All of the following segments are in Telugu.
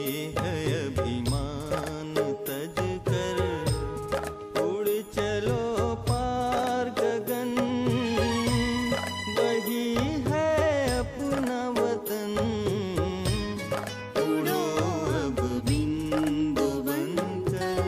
देह अभिमान तज कर उड़ चलो पार गगन, वही है अपना वतन। उड़ो अब बिंदु बनकर।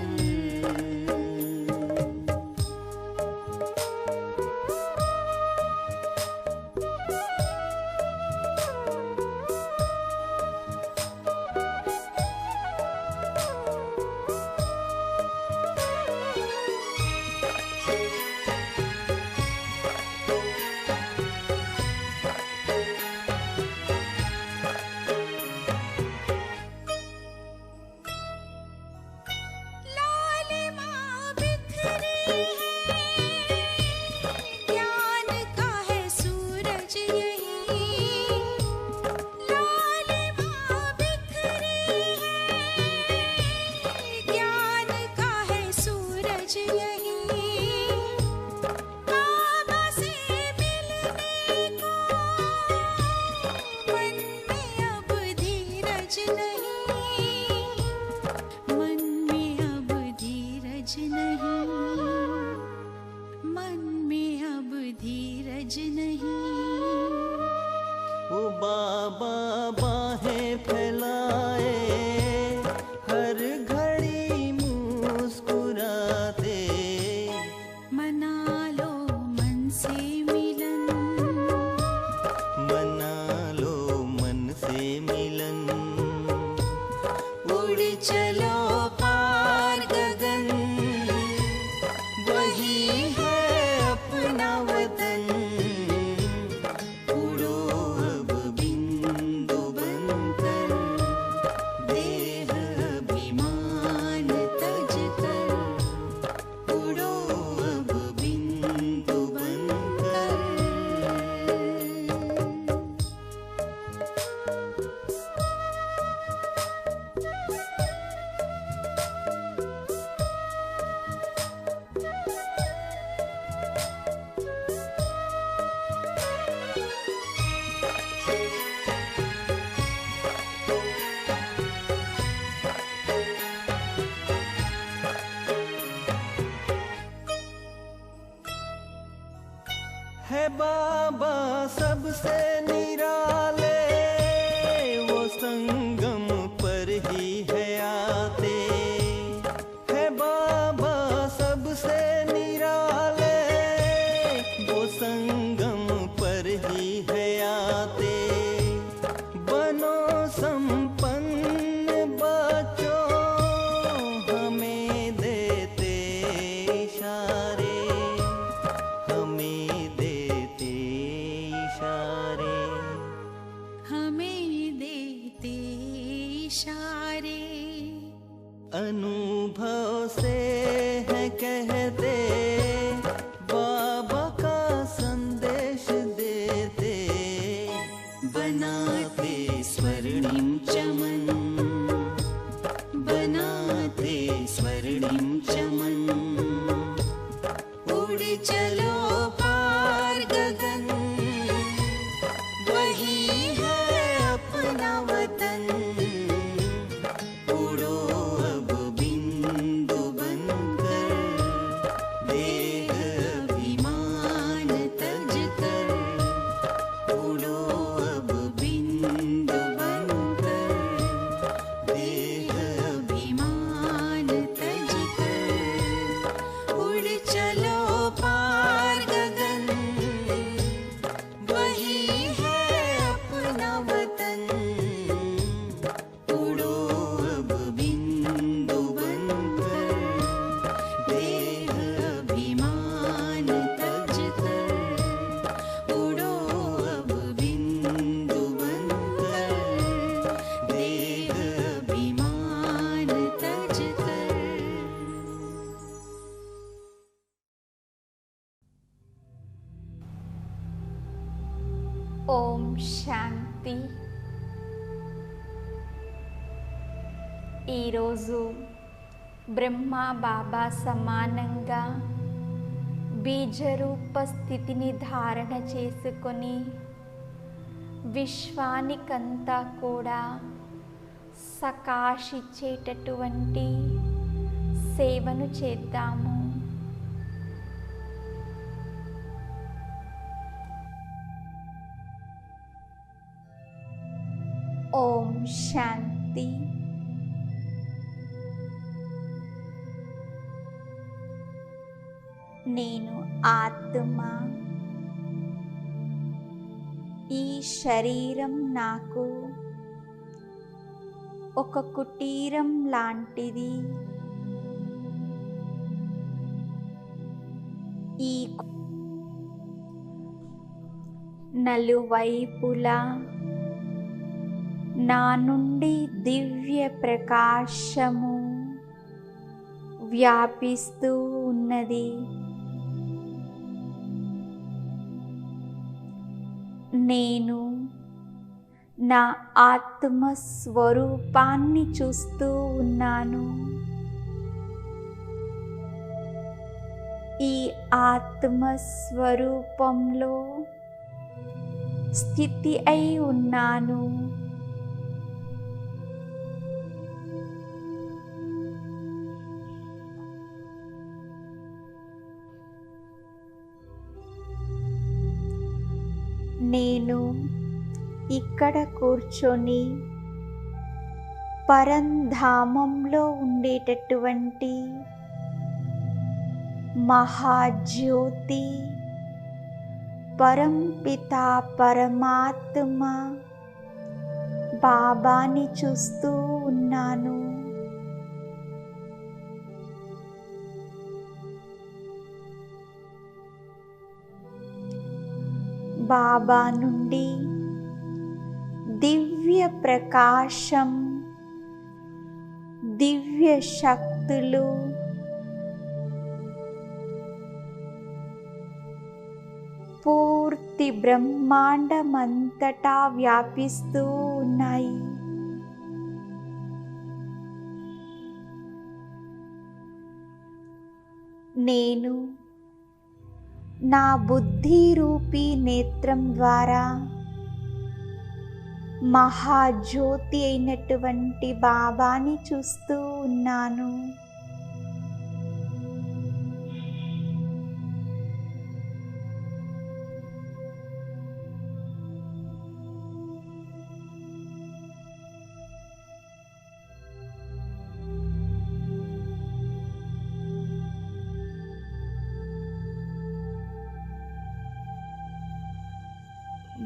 ओ बाबा बाहें फैलाए, हर घड़ी मुस्कुराते। मना लो मन से मिलन, मना लो मन से मिलन। उड़ चलो पार गगन, वही है अपना वतन। उड़ो अब बिंदु बनकर, देह अभिमान तज कर। उड़ो अब बिंदु बनकर। है बाबा सबसे निराले, वो संगम पर ही है आते। है बाबा सबसे निराले, वो संगम पर ही है आते। बनो संपन्न बच्चों, हमें देते इशारे, हमें देते इशारे। हमें देते इशारे। अनुभव से है कहते, बाबा का संदेश देते। बनाते स्वर्णिम चमन, बनाते स्वर्णिम चमन। उड़ चलो पार गगन, वही है अपना वतन। उड़ो अब बिंदु बनकर, देह अभिमान तज कर। उड़ो अब बिंदु बनकर, देह अभिमान तज कर। उड़ चलो पार गगन, वही है अपना वतन। उड़ो अब बिंदु बनकर, देह अभिमान तज कर। उड़ो अब बिंदु बनकर, देह अभिमान तज कर। ఓం శాంతి. ఈరోజు బ్రహ్మ బాబా సమానంగా బీజరూప స్థితిని ధారణ చేసుకొని విశ్వానికంతా కూడా సకాశిచ్చేటటువంటి సేవను చేద్దాము. ఓం శాంతి. నేను ఆత్మ. ఈ శరీరం నాకు ఒక కుటీరం లాంటిది. ఈ నలువైపులా నా నుండి దివ్య ప్రకాశము వ్యాపిస్తూ ఉన్నది. నేను నా ఆత్మ స్వరూపాన్ని చూస్తూ ఉన్నాను. ఈ ఆత్మ స్వరూపంలో స్థితి అయి ఉన్నాను. నేను ఇక్కడ కూర్చొని పరంధామంలో ఉండేటటువంటి మహాజ్యోతి పరంపిత పరమాత్మ బాబాని చూస్తూ ఉన్నాను. బాబా నుండి దివ్య ప్రకాశం, దివ్య శక్తులు పూర్తి బ్రహ్మాండమంతటా వ్యాపిస్తూ ఉన్నాయి. నేను నా బుద్ధి రూపీ నేత్రం ద్వారా మహాజ్యోతి అయినటువంటి బాబాని చూస్తూ ఉన్నాను.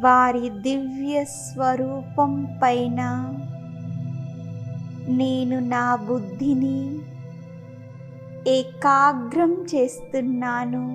వారి దివ్య స్వరూపం పైన నేను నా బుద్ధిని ఏకాగ్రం చేస్తున్నాను.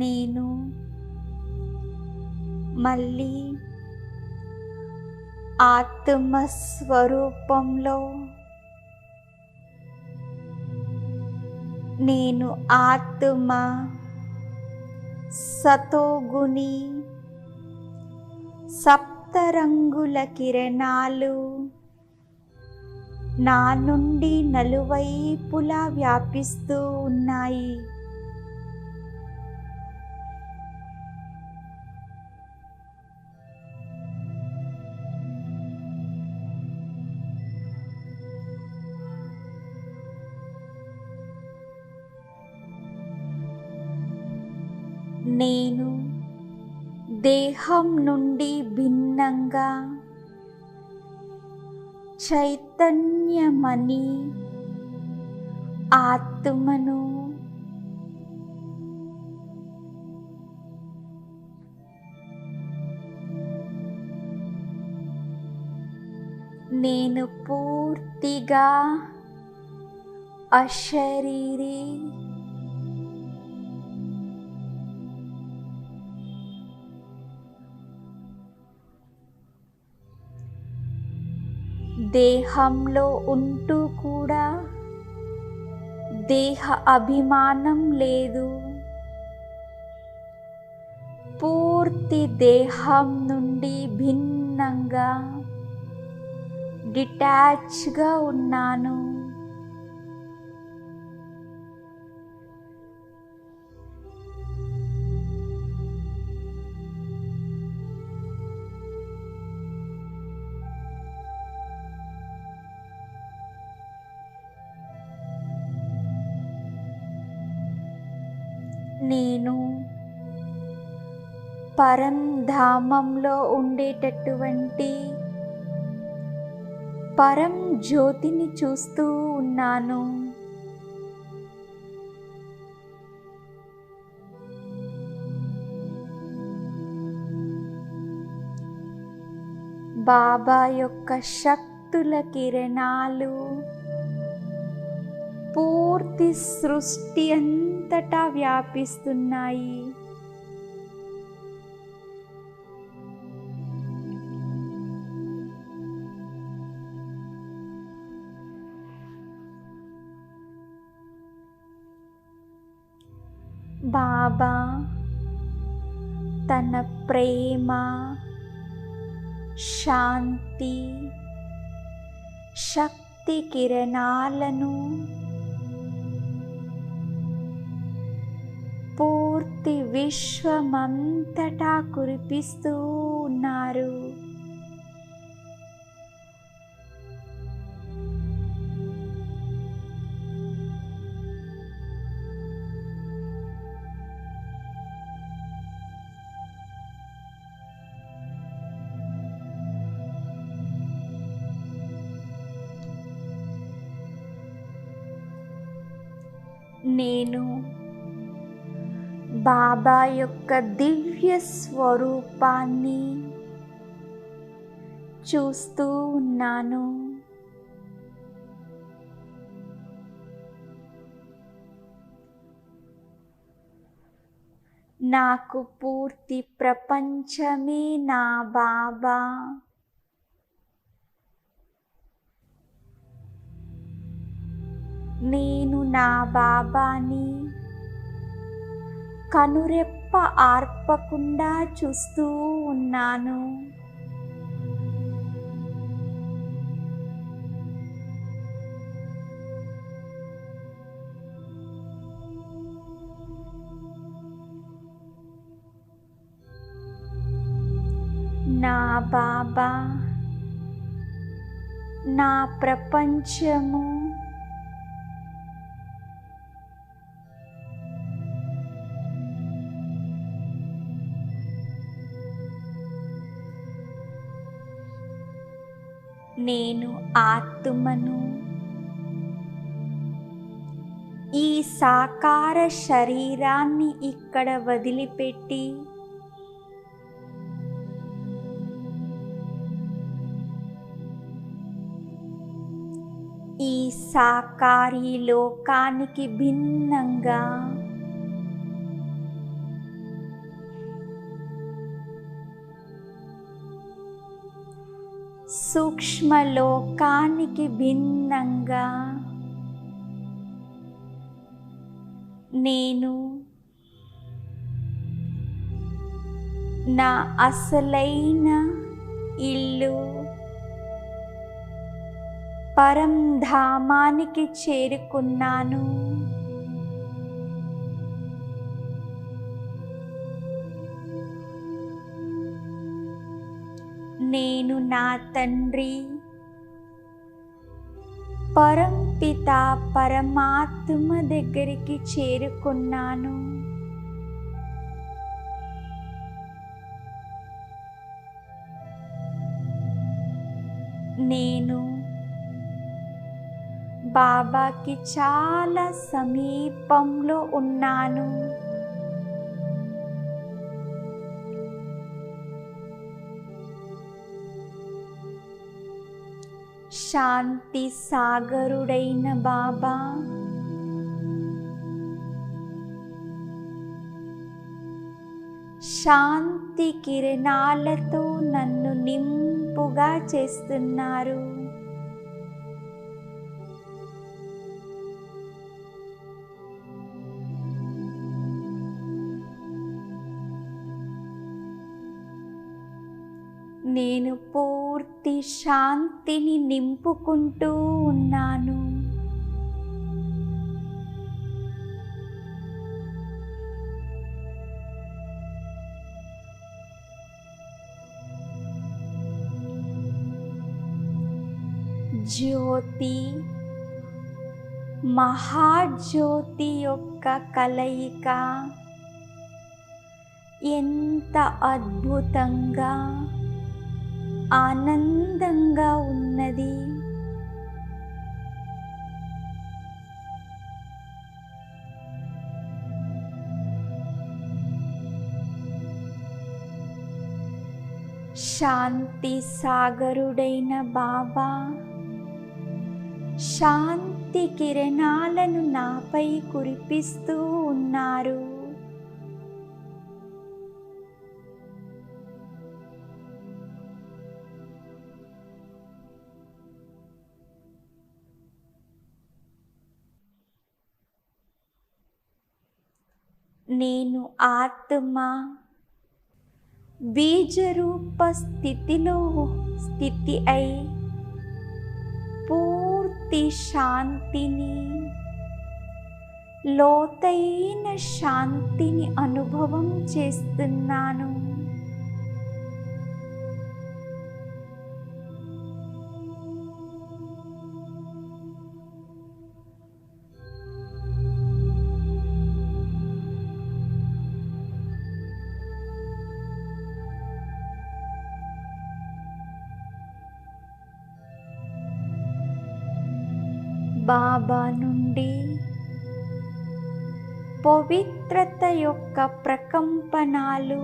నేను మళ్ళీ ఆత్మస్వరూపంలో నేను ఆత్మ సతోగుణి సప్తరంగుల కిరణాలు నా నుండి నలువైపులా వ్యాపిస్తూ ఉన్నాయి. నేను దేహం నుండి భిన్నంగా చైతన్యమని ఆత్మను నేను పూర్తిగా అశరీరి దేహంలో ఉంటూ కూడా దేహ అభిమానం లేదు. పూర్తి దేహం నుండి భిన్నంగా డిటాచ్గా ఉన్నాను. నేను పరంధామంలో ఉండేటటువంటి పరం జ్యోతిని చూస్తూ ఉన్నాను. బాబా యొక్క శక్తుల కిరణాలు పూర్తి సృష్టి అంతటా వ్యాపిస్తున్నాయి. బాబా తన ప్రేమ, శాంతి, శక్తి కిరణాలను పూర్తి విశ్వమంతటా కురిపిస్తూ ఉన్నారు. నేను బాబా యొక్క దివ్య స్వరూపాన్ని చూస్తూ ఉన్నాను. నాకు పూర్తి ప్రపంచమే నా బాబా. నేను నా బాబాని కనురెప్ప ఆర్పకుండా చూస్తూ ఉన్నాను. నా బాబా నా ప్రపంచము. నేను ఆత్మను. ఈ సాకార శరీరాన్ని ఇక్కడ వదిలిపెట్టి ఈ సాకారీ లోకానికి భిన్నంగా సూక్ష్మలోకానికి భిన్నంగా నేను నా అసలైన ఇల్లు పరంధామానికి చేరుకున్నాను. నేను నా తండ్రి పరంపిత పరమాత్మ దగ్గరికి చేరుకున్నాను. నేను బాబాకి చాలా సమీపంలో ఉన్నాను. శాంతి సాగరుడైన బాబా శాంతి కిరణాలతో నన్ను నింపుగా చేస్తున్నారు. నేను పూర్తి శాంతిని నింపుకుంటూ ఉన్నాను. జ్యోతి మహాజ్యోతి యొక్క కలయిక ఎంత అద్భుతంగా ఆనందంగా ఉన్నది. శాంతి సాగరుడైన బాబా శాంతి కిరణాలను నాపై కురిపిస్తూ ఉన్నారు. నేను ఆత్మ బీజరూప స్థితి అయి పూర్తి శాంతిని, లోతైన శాంతిని అనుభవం చేస్తున్నాను. బాబా నుండి పవిత్రత యొక్క ప్రకంపనాలు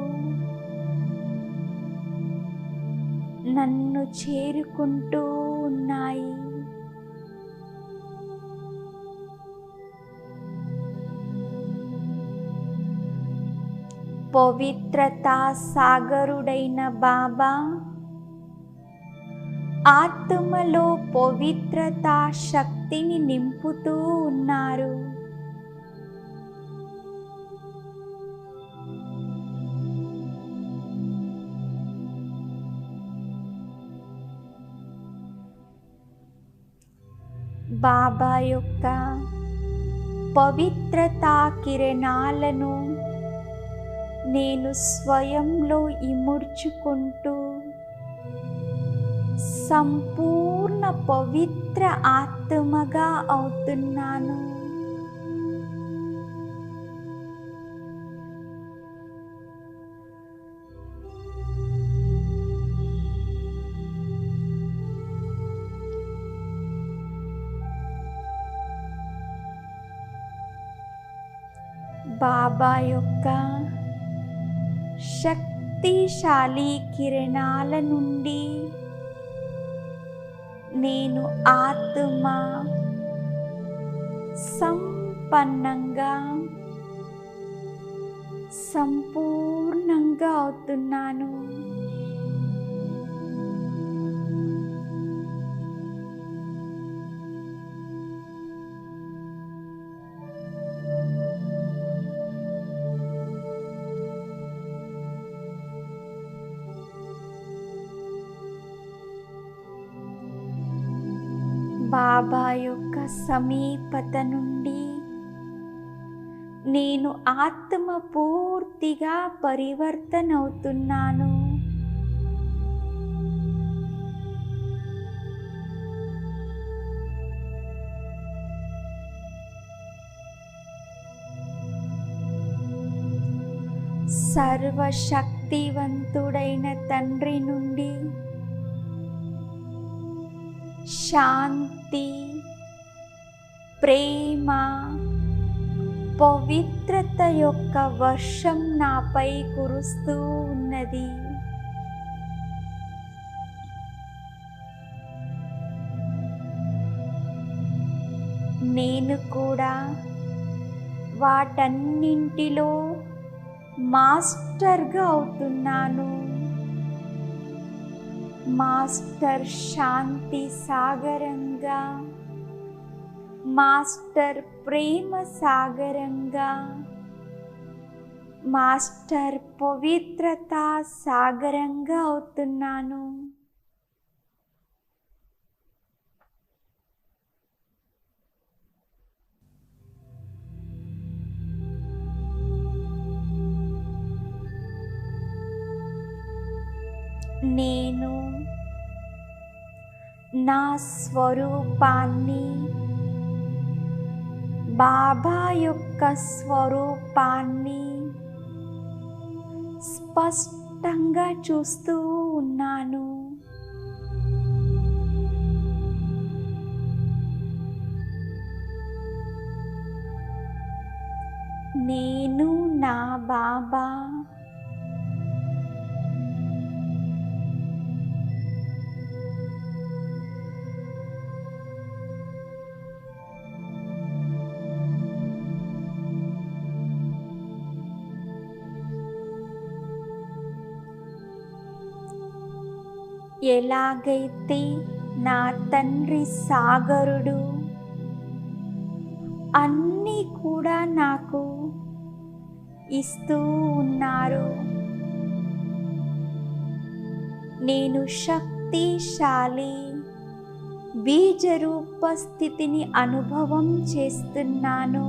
నన్ను చేరుకుంటూ ఉన్నాయి. పవిత్రతా సాగరుడైన బాబా ఆత్మలో పవిత్రతా శక్తిని నింపుతూ ఉన్నారు. బాబా యొక్క పవిత్రతా కిరణాలను నేను స్వయంలో ఇముడ్చుకుంటూ సంపూర్ణ పవిత్ర ఆత్మగా అవుతున్నాను. బాబా యొక్క శక్తిశాలి కిరణాల నుండి నేను ఆత్మ సంపన్నంగా సంపూర్ణంగా అవుతున్నాను. బాబా యొక్క సమీపత నుండి నేను ఆత్మ పూర్తిగా పరివర్తన అవుతున్నాను. సర్వశక్తివంతుడైన తండ్రి నుండి శాంతి, ప్రేమ, పవిత్రత యొక్క వర్షం నాపై కురుస్తూ ఉన్నది. నేను కూడా వాటన్నింటిలో మాస్టర్గా అవుతున్నాను. మాస్టర్ శాంతి సాగరంగా, మాస్టర్ ప్రేమ సాగరంగా, మాస్టర్ పవిత్రత సాగరంగా అవుతున్నాను. నేను నా స్వరూపాన్ని, బాబా యొక్క స్వరూపాన్ని స్పష్టంగా చూస్తూ ఉన్నాను. నేను నా బాబా ఎలాగైతే నా తండ్రి సాగరుడు అన్నీ కూడా నాకు ఇస్తూ ఉన్నారు, నేను శక్తిశాలి బీజరూప స్థితిని అనుభవం చేస్తున్నాను.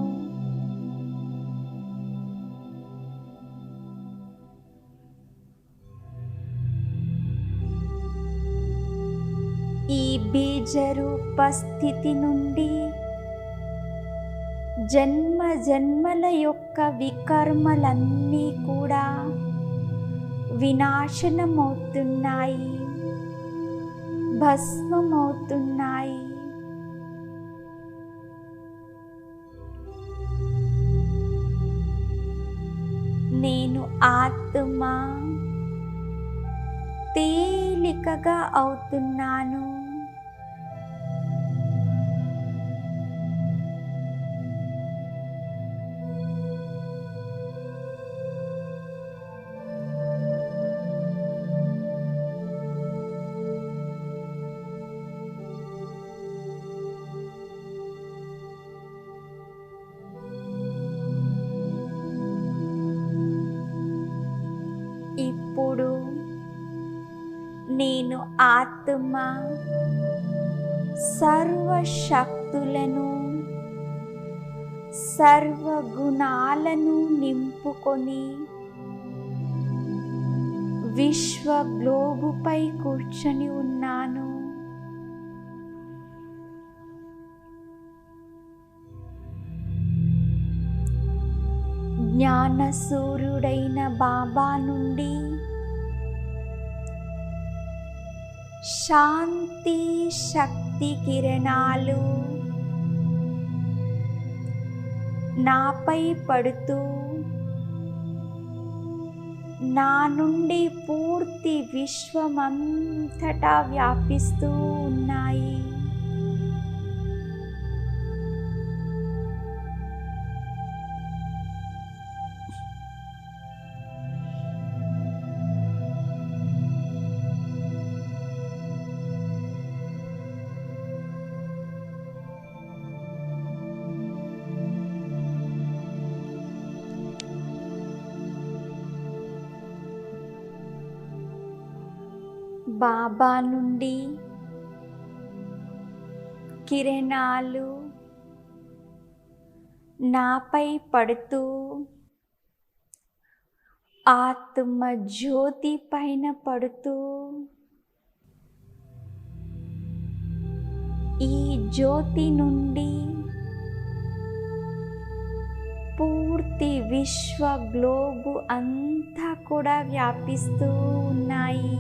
ఈ బీజరూప స్థితి నుండి జన్మ జన్మల యొక్క వికర్మలన్నీ కూడా వినాశనమవుతున్నాయి, భస్మమవుతున్నాయి. నేను ఆత్మ తేలికగా అవుతున్నాను. ఇప్పుడు నేను ఆత్మ సర్వశక్తులను, సర్వగుణాలను నింపుకొని విశ్వ గ్లోబుపై కూర్చొని ఉన్నాను. జ్ఞానసూర్యుడైన బాబా నుండి శాంతి శక్తి కిరణాలు నాపై పడుతూ నా నుండి పూర్తి విశ్వమంతటా వ్యాపిస్తూ ఉన్నాయి. బాబా నుండి కిరణాలు నాపై పడుతూ ఆత్మ జ్యోతి పైన పడుతూ ఈ జ్యోతి నుండి పూర్తి విశ్వ గ్లోబు అంతా కూడా వ్యాపిస్తూ ఉన్నాయి.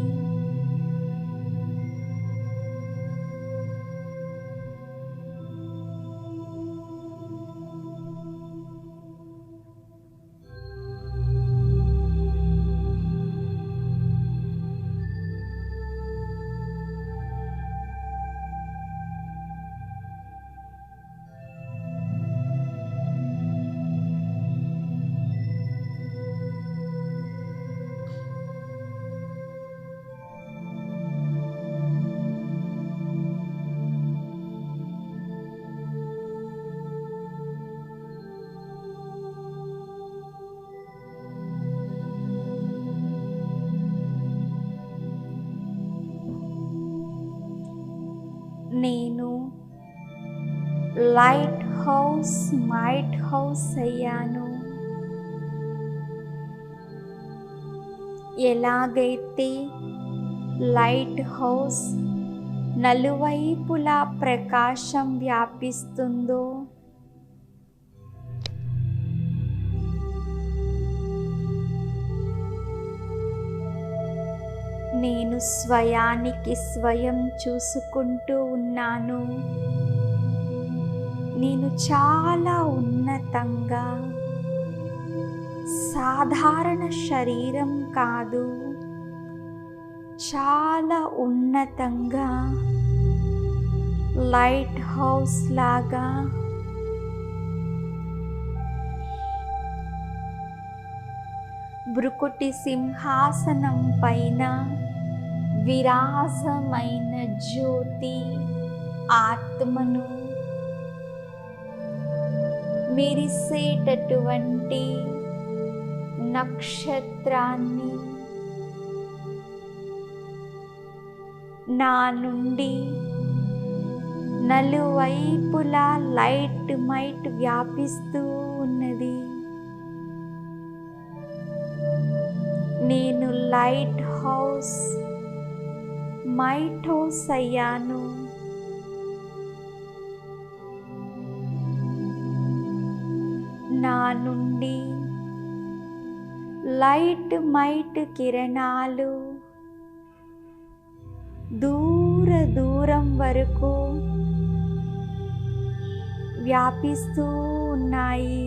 నేను లైట్ హౌస్ అయ్యాను. ఎలాగైతే లైట్ హౌస్ నలువైపులా ప్రకాశం వ్యాపిస్తుందో, నేను స్వయానికి స్వయం చూసుకుంటూ ఉన్నాను. నేను చాలా ఉన్నతంగా, సాధారణ శరీరం కాదు, చాలా ఉన్నతంగా లైట్ హౌస్ లాగా భృకుటి సింహాసనం పైన విరాజమైన జ్యోతి ఆత్మను, మెరిసేటటువంటి నక్షత్రాన్ని నా నుండి నలువైపులా లైట్ వ్యాపిస్తూ ఉన్నది. నేను లైట్ హౌస్ అయ్యాను. నా నుండి లైట్ కిరణాలు దూరం వరకు వ్యాపిస్తూ ఉన్నాయి.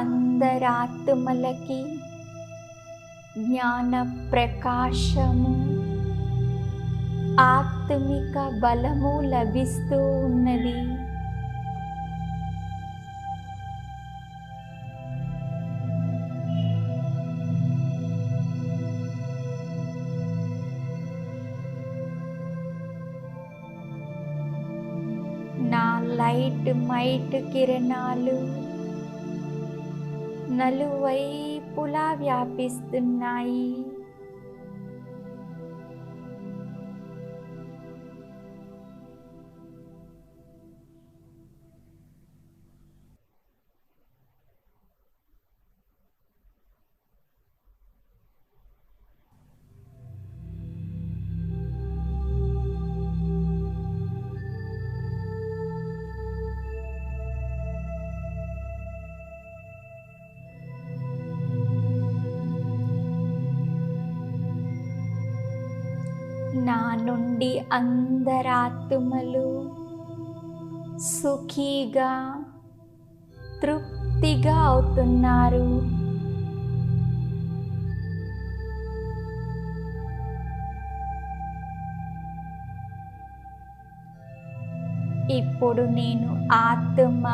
అందరాత్మలకి జ్ఞాన ప్రకాశము, ఆత్మిక బలము లభిస్తూ ఉన్నది. నా లైట్ కిరణాలు నలువైపులా వ్యాపిస్తున్నాయి. నా నుండి అందరాత్మలు సుఖీగా, తృప్తిగా అవుతున్నారు. ఇప్పుడు నేను ఆత్మ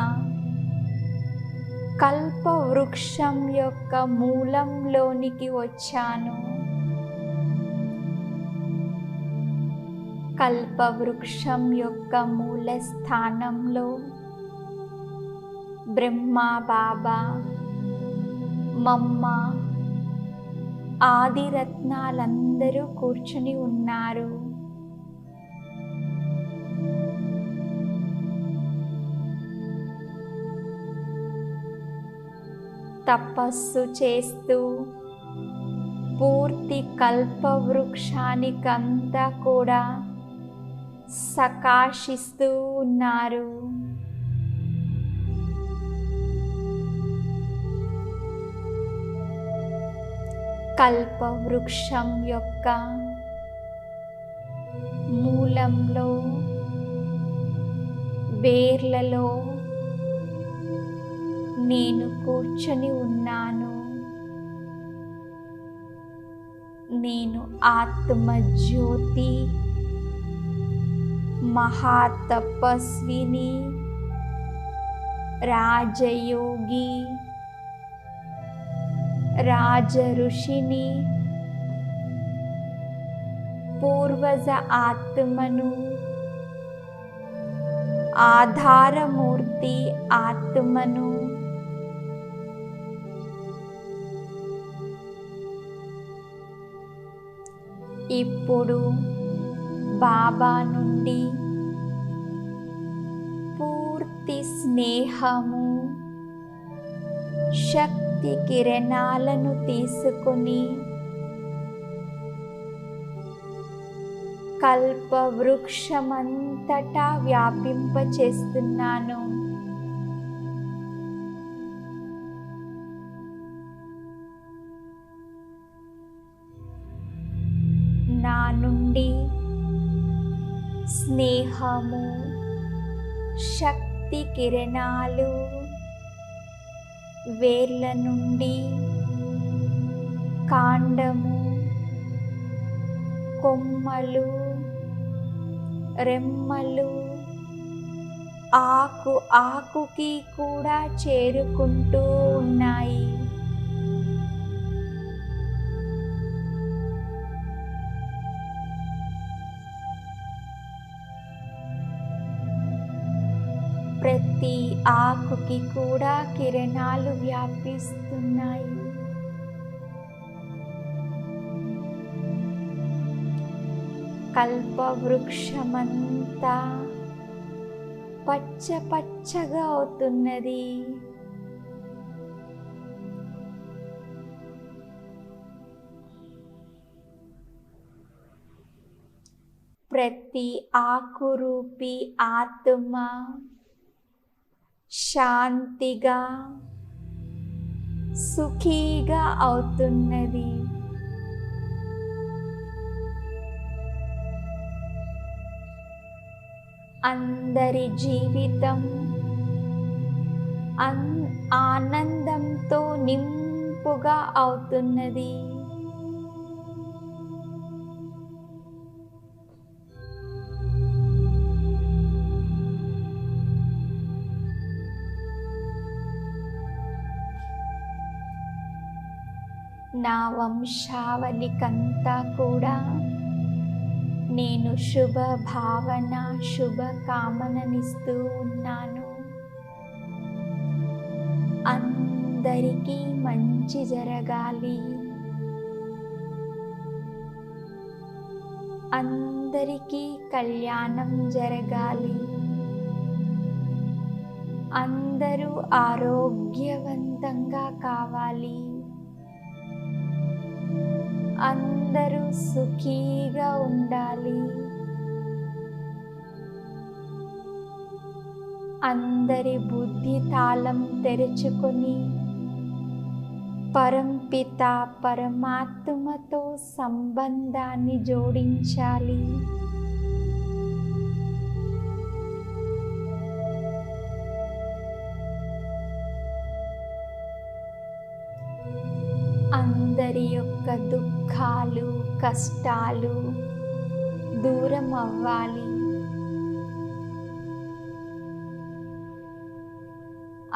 కల్పవృక్షం యొక్క మూలంలోనికి వచ్చాను. కల్పవృక్షం యొక్క మూల స్థానంలో బ్రహ్మ బాబా, మమ్మ, ఆది రత్నాలందరూ కూర్చుని ఉన్నారు. తపస్సు చేస్తూ పూర్తి కల్పవృక్షానికంతా కూడా సకాశిస్తూ ఉన్నారు. కల్పవృక్షం యొక్క మూలంలో, వేర్లలో నేను కూర్చొని ఉన్నాను. నేను ఆత్మజ్యోతి, మహాతపస్విని, రాజయోగి, రాజఋషిని, పూర్వజ ఆత్మను, ఆధారమూర్తి ఆత్మను ఇప్పుడు బాబా నుండి పూర్తి స్నేహము శక్తి కిరణాలను తీసుకుని కల్పవృక్షమంతటా వ్యాపింపచేస్తున్నాను. నా నుండి స్నేహము శక్తి కిరణాలు వేర్ల నుండి కాండము, కొమ్మలు, రెమ్మలు, ఆకుకి కూడా చేరుకుంటూ ఉన్నాయి. ప్రతి ఆకుకి కూడా కిరణాలు వ్యాపిస్తున్నాయి. కల్పవృక్షమంతా పచ్చ పచ్చగా అవుతున్నది. ప్రతి ఆకురూపి ఆత్మ శాంతిగా సుఖీగా అవుతున్నది. అందరి జీవితం ఆనందంతో నింపుగా అవుతున్నది. నా వంశావళికంతా కూడా నేను శుభ భావన, శుభ కామననిస్తూ ఉన్నాను. అందరికీ మంచి జరగాలి, అందరికీ కళ్యాణం జరగాలి, అందరూ ఆరోగ్యవంతంగా కావాలి, అందరూ సుఖీగా ఉండాలి, అందరి బుద్ధి తాళం తెరుచుకొని పరంపిత పరమాత్మతో సంబంధాన్ని జోడించాలి. అందరి యొక్క దుఃఖాలు, కష్టాలు దూరం అవ్వాలి.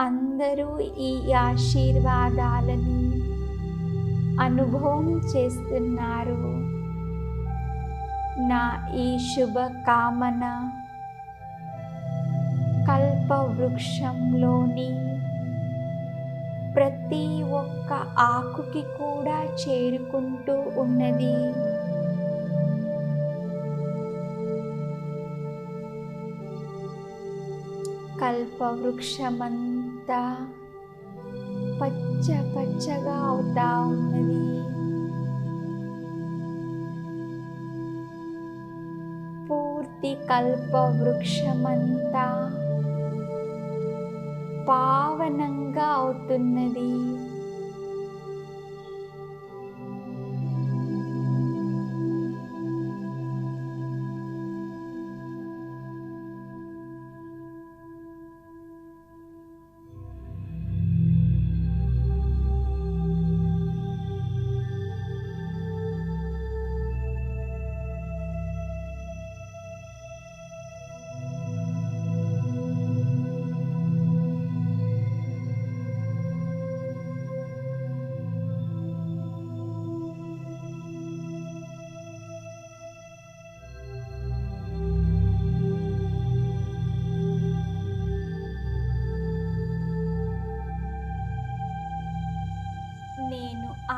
అందరూ ఈ ఆశీర్వాదాలను అనుభవం చేస్తున్నారు. నా ఈ శుభకామన కల్పవృక్షంలోని ప్రతి ఒక్క ఆకుకి కూడా చేరుకుంటూ ఉన్నది. కల్పవృక్షమంతా పచ్చ పచ్చగా అవుతా ఉన్నది. పూర్తి కల్పవృక్షమంతా పావనంగా అవుతున్నది.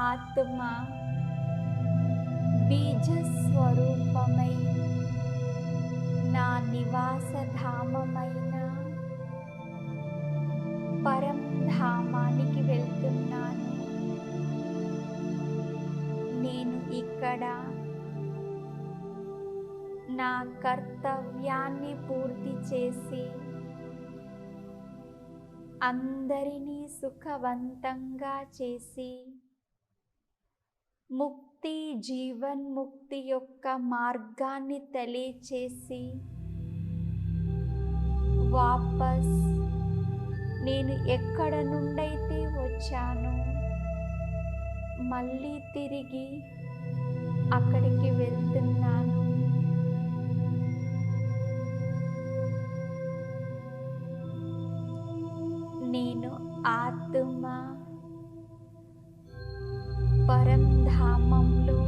ఆత్మ బీజ స్వరూపమై నా నివాసధామమైన పరంధామానికి వెళ్తున్నాను. నేను ఇక్కడ నా కర్తవ్యాన్ని పూర్తి చేసి అందరినీ సుఖవంతంగా చేసి ముక్తి జీవన్ముక్తి యొక్క మార్గాన్ని తెలియచేసి వాపస్ నేను ఎక్కడ నుండైతే వచ్చానో మళ్ళీ తిరిగి అక్కడికి వెళ్తున్నాను. నేను ఆత్మ పరంధామంలో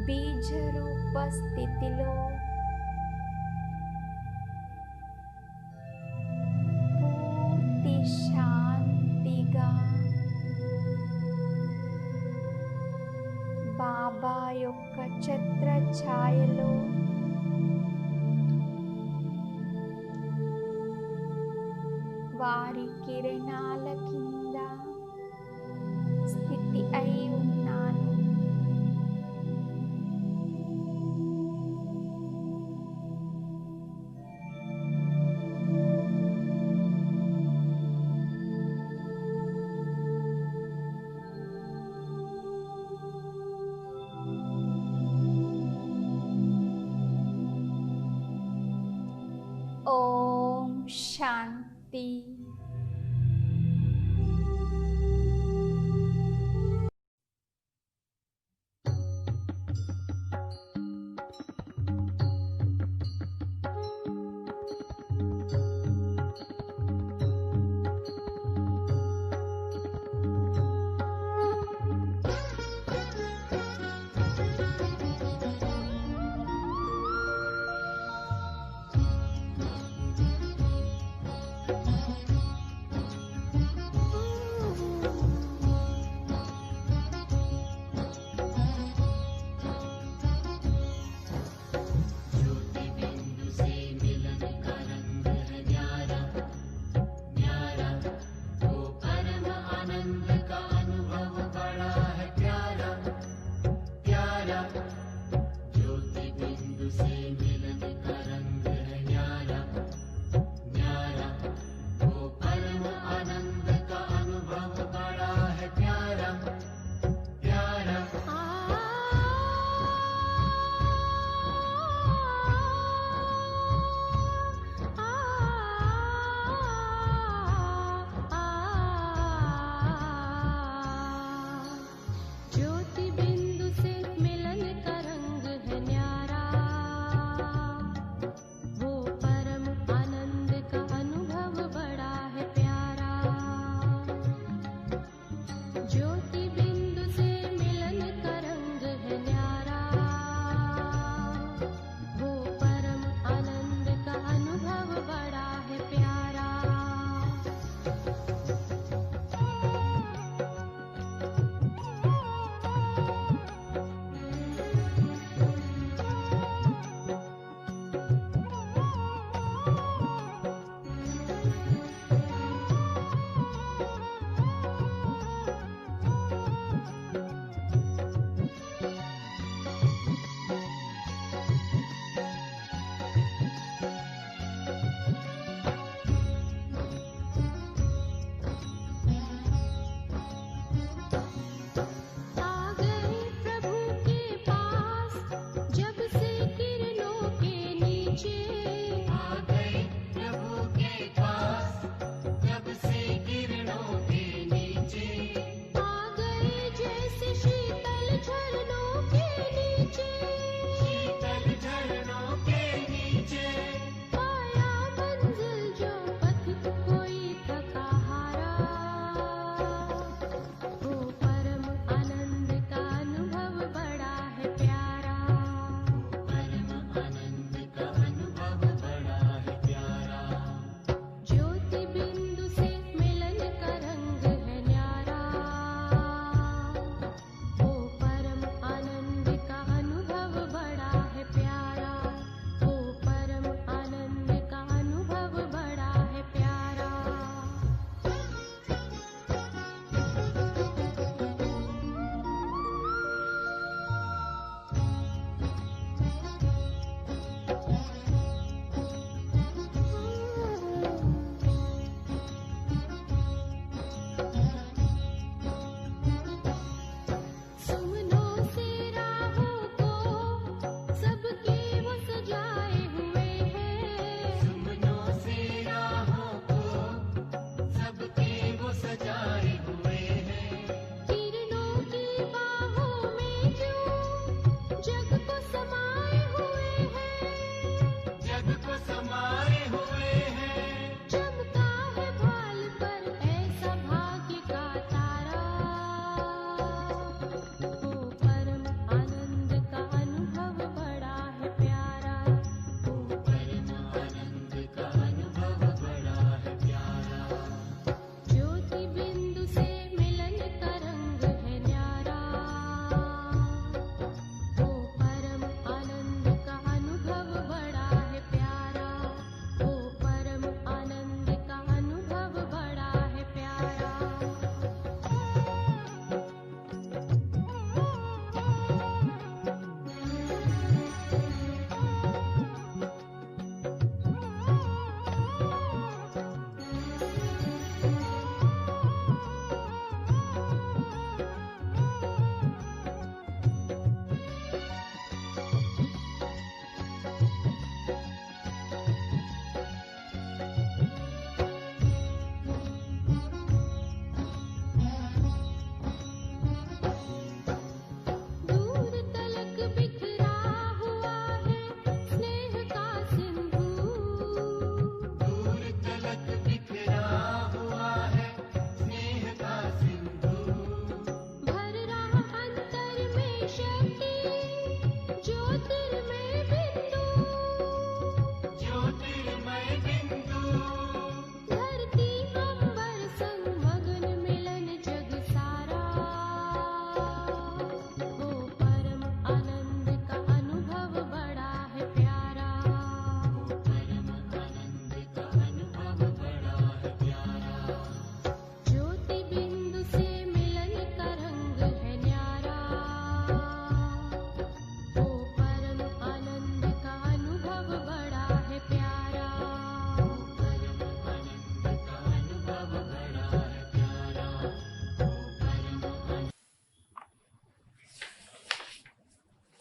బీజరూప స్థితిలో పూర్తి శాంతిగా బాబా యొక్క ఛత్ర ఛాయలో వారి కిరణాల కింద స్థితి అయి ఉన్నాను. ఓం శాంతి.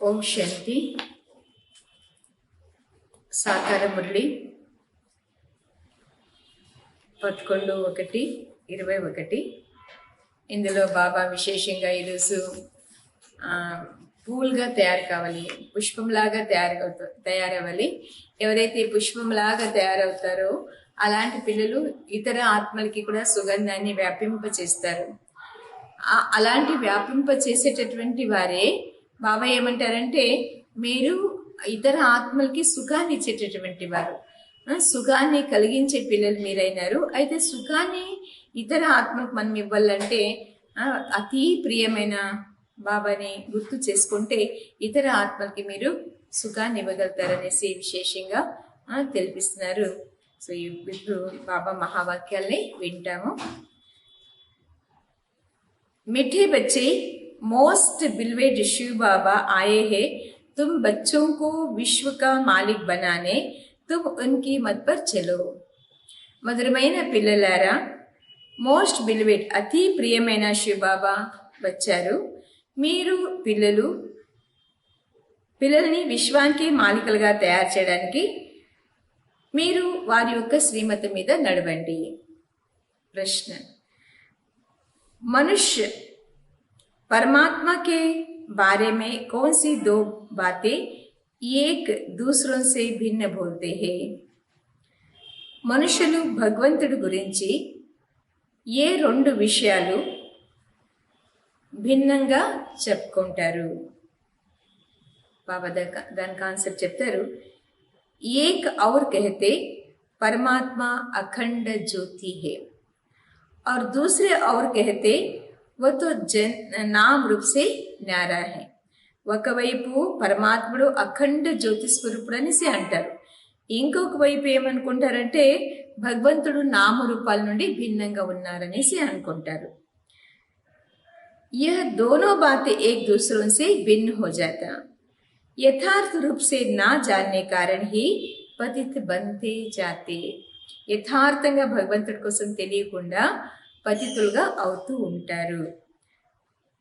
ఓం శాంతి. సాకార మురళి 11/1/21. ఇందులో బాబా విశేషంగా ఈరోజు పూల్గా తయారు కావాలి, పుష్పంలాగా తయారవ్వాలి. ఎవరైతే పుష్పంలాగా తయారవుతారో అలాంటి పిల్లలు ఇతర ఆత్మలకి కూడా సుగంధాన్ని వ్యాపింపచేస్తారు. అలాంటి వ్యాపింప చేసేటటువంటి వారే బాబా ఏమంటారంటే, మీరు ఇతర ఆత్మలకి సుఖాన్ని ఇచ్చేటటువంటి వారు, సుఖాన్ని కలిగించే పిల్లలు మీరైనారు. అయితే సుఖాన్ని ఇతర ఆత్మలకు మనం ఇవ్వాలంటే అతి ప్రియమైన బాబాని గుర్తు చేసుకుంటే ఇతర ఆత్మలకి మీరు సుఖాన్ని ఇవ్వగలుగుతారనేసి విశేషంగా తెలిపిస్తున్నారు. సో ఇప్పుడు బాబా మహావాక్యాల్ని వింటాము. मीठे बच्चे, मोस्ट बिलवेड शिव बाबा आए हैं तुम बच्चों को विश्व का मालिक बनाने, तुम उनकी मत पर चलो. మధురమైన పిల్లలారా, మోస్ట్ బిలివేడ్ అతి ప్రియమైన శివ బాబా వచ్చారు. మీరు పిల్లల్ని విశ్వానికి మాలికలుగా తయారు చేయడానికి మీరు వారి యొక్క శ్రీమతి మీద నడవండి. ప్రశ్న: मनुष्य परमात्मा के बारे में कौन सी दो बातें एक दूसरों से भिन्न बोलते हैं? మనుషులు భగవంతుడి గురించి ఏ రెండు విషయాలు భిన్నంగా చెప్పుకుంటారు? బాబా దాని కాన్సెప్ట్ చెప్తారు. ఏక్ ఔర్ कहते परमात्मा अखंड ज्योति है और दूसरे और कहते वो तो नाम रूप से न्यारा है. ఒకవైపు పరమాత్ముడు అఖండ జ్యోతి స్వరూపుడు అనేసి అంటారు. ఇంకొక వైపు ఏమనుకుంటారంటే భగవంతుడు నామరూపాల నుండి భిన్నంగా ఉన్నారనేసి అనుకుంటారు. यह दोनों बातें एक दूसरों से भिन्न हो जाता, यथार्थ रूप से ना जानने कारण ही पतित बनते जाते. యథార్థంగా భగవంతుడి కోసం తెలియకుండా పతితులుగా అవుతూ ఉంటారు.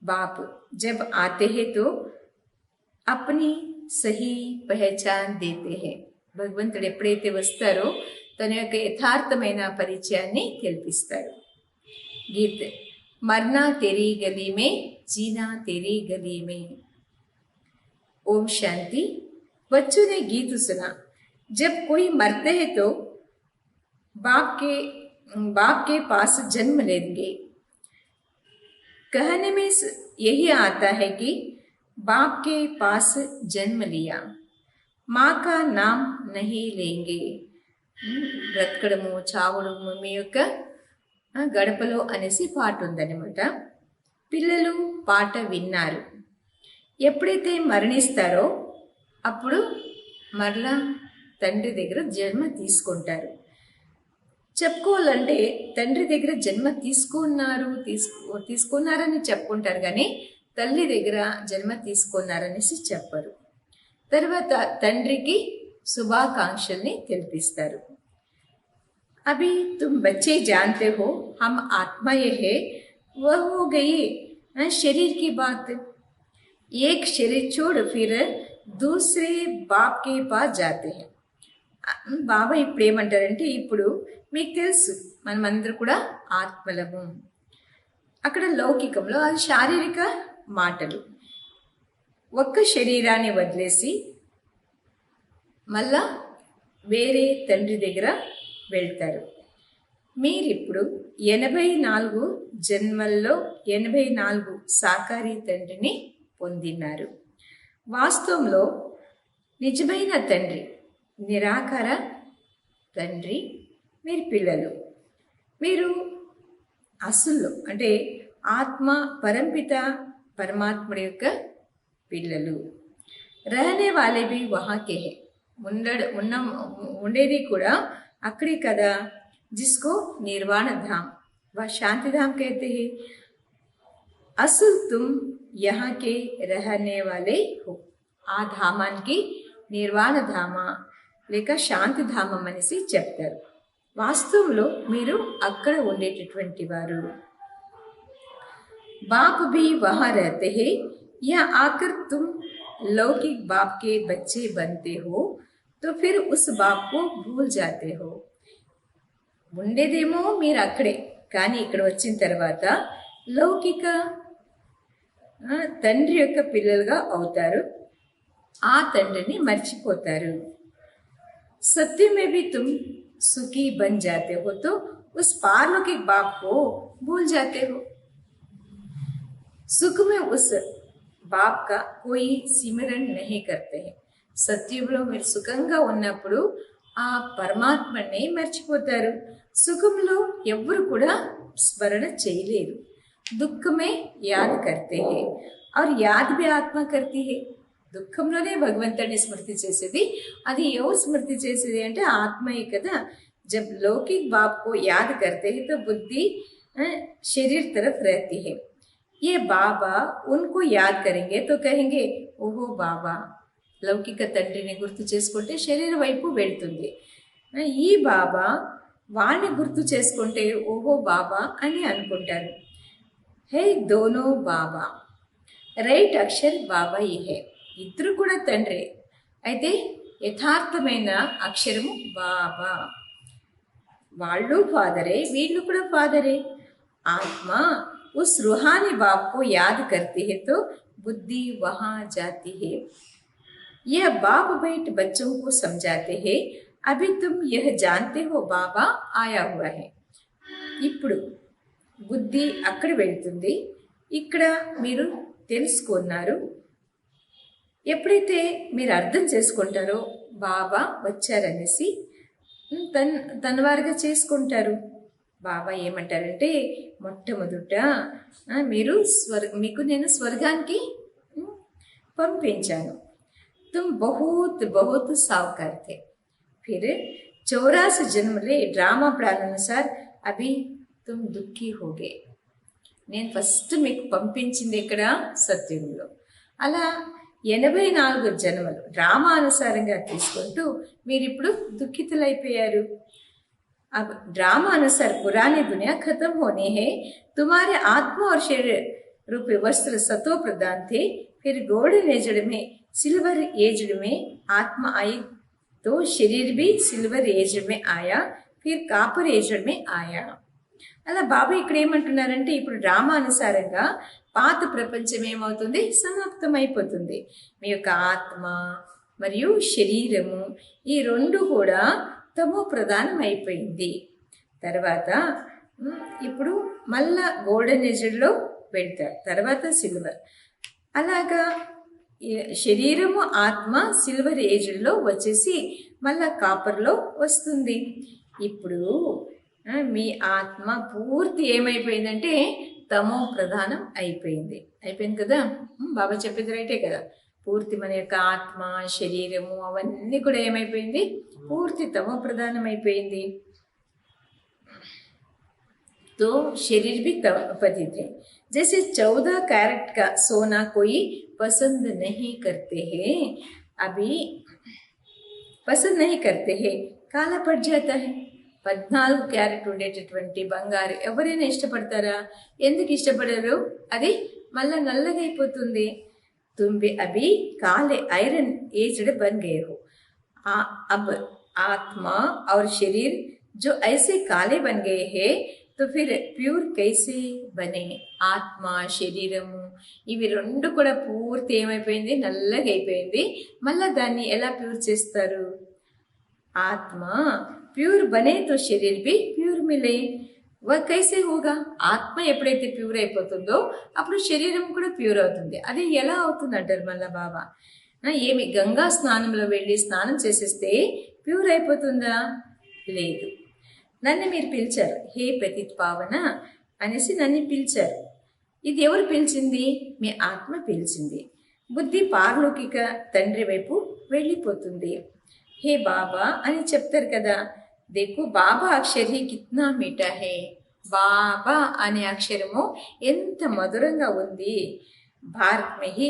బాప్ జబ్ ఆతే హే తో అప్ని సహీ పహచాన్ దేతే హే. భగవంతుడు ఎప్పుడైతే వస్తారో తన యొక్క యథార్థమైన పరిచయాన్ని తెలిపిస్తారు. గీత్ మర్నా తెరీ గలీ మే, జీనా తెరీ గలీ మే. ఓం శాంతి. बच्चों ने गीत सुना, जब कोई मरते हैं तो बाप के पास जन्म लेंगे. कहने में यही आता है कि बाप के पास जन्म लिया, माँ का नाम नहीं लेंगे. బ్రతకడము చావడము మీ యొక్క గడపలో అనేసి పాట ఉందన్నమాట. పిల్లలు పాట విన్నారు. ఎప్పుడైతే మరణిస్తారో అప్పుడు మరలా తండ్రి దగ్గర జన్మ తీసుకుంటారు. చెప్పుకోవాలంటే తండ్రి దగ్గర జన్మ తీసుకున్నారని చెప్పుకుంటారు, కానీ తల్లి దగ్గర జన్మ తీసుకున్నారనేసి చెప్పరు. తర్వాత తండ్రికి శుభాకాంక్షల్ని తెలిపిస్తారు. అభి తుమ్ బచ్చే జాన్తే హో హమ్ ఆత్మయే హే, వహ్ హో గయి శరీర్ కి బాత్. ఏక్ శరీర్ చోడ్ ఫిర్ దూసరే బాప్ కే పాస్ జాతే హే. బాబా ఇప్పుడు ఏమంటారంటే, ఇప్పుడు మీకు తెలుసు మనమందరూ కూడా ఆత్మలము. అక్కడ లౌకికంలో అది శారీరక మాటలు. ఒక్క శరీరాన్ని వదిలేసి మళ్ళా వేరే తండ్రి దగ్గర వెళ్తారు. మీరిప్పుడు 84 జన్మల్లో 84 సాకారీ తండ్రిని పొందినారు. వాస్తవంలో నిజమైన తండ్రి నిరాకార తండ్రి, మీరు పిల్లలు. మీరు అసలు అంటే ఆత్మ పరంపిత పరమాత్ముడి యొక్క పిల్లలు. రహనే వాలే భీ వహాకే హే, ఉండేది కూడా అక్కడే కదా. జిస్కో నిర్వాణ ధామ్ వ శాంతిధామ్ कहते हैं. అసలు తుమ్ यहाँ के रहने वाले हो. ఆ ధామానికి నిర్వాణ ధామ లేక శాంతి ధామం అనేసి చెప్తారు. వాస్తవంలో మీరు అక్కడ ఉండేటటువంటి వారు. बाप भी वहाँ रहते हैं या आकर तुम लौकिक बाप के बच्चे बनते हो तो फिर उस बाप को भूल जाते हो. ఉండేదేమో మీరు అక్కడే, కానీ ఇక్కడ వచ్చిన తర్వాత లౌకిక తండ్రి యొక్క పిల్లలుగా అవుతారు. ఆ తండ్రిని మర్చిపోతారు. सत्य में भी तुम सुखी बन जाते हो तो उस पारलौकिक बाप को भूल जाते हो. सुख में उस बाप का कोई सिमरन नहीं करते हैं. సత్యంలో మీరు సుఖంగా ఉన్నప్పుడు ఆ పరమాత్మని మర్చిపోతారు. సుఖంలో ఎవ్వరు కూడా స్మరణ చేయలేరు. దుఃఖమే యాద్ కర్తే హే और याद भी आत्मा करती है. దుఃఖంలోనే భగవంతుడిని స్మృతి చేసేది. అది ఎవరు స్మృతి చేసేది అంటే ఆత్మయే కదా. जब लौकिक बाप को याद करते हैं तो बुद्धि शरीर तरफ रहती है. ये बाबा उनको याद करेंगे तो कहेंगे ओहो बाबा. లౌకిక తండ్రిని గుర్తు చేసుకుంటే శరీర వైపు వెళ్తుంది. ఈ బాబా వాణ్ణి గుర్తు చేసుకుంటే ఓహో బాబా అని అనుకుంటారు. హే దోనో బాబా, రైట్ అక్షర్ బాబా ఇహే. ఇద్దరు కూడా తండ్రి, అయితే యథార్థమైన అక్షరము బాబా. వాళ్ళు ఫాదరే, వీళ్ళు కూడా ఫాదరే. ఆత్మ ఉస్ रूहानी बाप को याद करती है तो बुद्धि वहां जाती है. यह बाप बैठ बच्चों को समझाते हैं अभी तुम यह जानते हो बाबा आया हुआ है. ఇప్పుడు బుద్ధి అక్కడ వెళ్తుంది. ఇక్కడ మీరు తెలుసుకున్నారు. ఎప్పుడైతే మీరు అర్థం చేసుకుంటారో బాబా వచ్చారనేసి తన వారుగా చేసుకుంటారు. బాబా ఏమంటారంటే మొట్టమొదట మీకు నేను స్వర్గానికి పంపించాను. तुम बहुत बहुत सावकार थे, फिर 84 जन्म ले ड्रामा प्लान अनुसार अभी तुम दुखी हो गए. నేను ఫస్ట్ మీకు పంపించింది ఇక్కడ సత్యుగంలో. అలా 84 జన్మలు డ్రామా అనుసారంగా తీసుకుంటూ మీరు ఇప్పుడు దుఃఖితులైపోయారు. अब ड्रामा अनुसार पुरानी दुनिया खत्म होनी है. तुम्हारे आत्मा और शरीर रूपी वस्त्र सतो प्रदान थे. फिर गोल्डन एज में सिल्वर एज में आत्मा आई तो शरीर भी सिल्वर एज में आया, फिर కాపర్ ఏజ్ में आया. అలా బాబా ఇక్కడ ఏమంటున్నారంటే ఇప్పుడు డ్రామా అనుసారంగా పాత ప్రపంచం ఏమవుతుంది, సమాప్తమైపోతుంది. మీ యొక్క ఆత్మ మరియు శరీరము ఈ రెండు కూడా తమో ప్రధానం అయిపోయింది. తర్వాత ఇప్పుడు మళ్ళా గోల్డెన్ ఏజ్లో వెళ్తారు, తర్వాత సిల్వర్. అలాగా శరీరము ఆత్మ సిల్వర్ ఏజ్లో వచ్చేసి మళ్ళా కాపర్లో వస్తుంది. ఇప్పుడు మీ ఆత్మ పూర్తి ఏమైపోయిందంటే తమో ప్రధానం అయిపోయింది. అయిపోయింది కదా, బాబా చెప్పేది రైటే కదా. పూర్తి మన యొక్క ఆత్మ శరీరము అవన్నీ కూడా ఏమైపోయింది, పూర్తి తమో ప్రధానం అయిపోయింది. तो शरीर भी पतित है. जैसे 14 कैरेट का सोना कोई पसंद नहीं करते हैं, अभी पसंद नहीं करते हैं, काला पड़ जाता है. 14 క్యారెట్ ఉండేటటువంటి బంగారు ఎవరైనా ఇష్టపడతారా? ఎందుకు ఇష్టపడరు? అది మళ్ళా నల్లగా అయిపోతుంది. तुम भी अभी काले आयरन एज्ड बन गए हो. अब आत्मा और शरीर जो ऐसे काले बन गए हैं तो फिर ప్యూర్ कैसे बने. ఆత్మ శరీరము ఇవి రెండు కూడా పూర్తి ఏమైపోయింది, నల్లగా అయిపోయింది. మళ్ళా దాన్ని ఎలా ప్యూర్ చేస్తారు? ఆత్మ ప్యూర్ బనే తో శరీర్ भी ప్యూర్ మిలే. వా కైసే హోగా? ఆత్మ ఎప్పుడైతే ప్యూర్ అయిపోతుందో అప్పుడు శరీరం కూడా ప్యూర్ అవుతుంది. అది ఎలా అవుతుంది అంటారు మళ్ళా బాబా. ఏమి గంగా స్నానంలో వెళ్ళి స్నానం చేసేస్తే ప్యూర్ అయిపోతుందా? లేదు. నన్ను మీరు పిలిచారు, హే పతిత్ పావన అనేసి నన్ను పిలిచారు. ఇది ఎవరు పిలిచింది? మీ ఆత్మ పిలిచింది. బుద్ధి పారలౌకిక తండ్రి వైపు వెళ్ళిపోతుంది. హే బాబా అని చెప్తారు కదా. देखो బాబా అక్షర్ హీ కిత్నా మీఠా హే. బాబా అనే అక్షరము ఎంత మధురంగా ఉంది. భారత్ మే హీ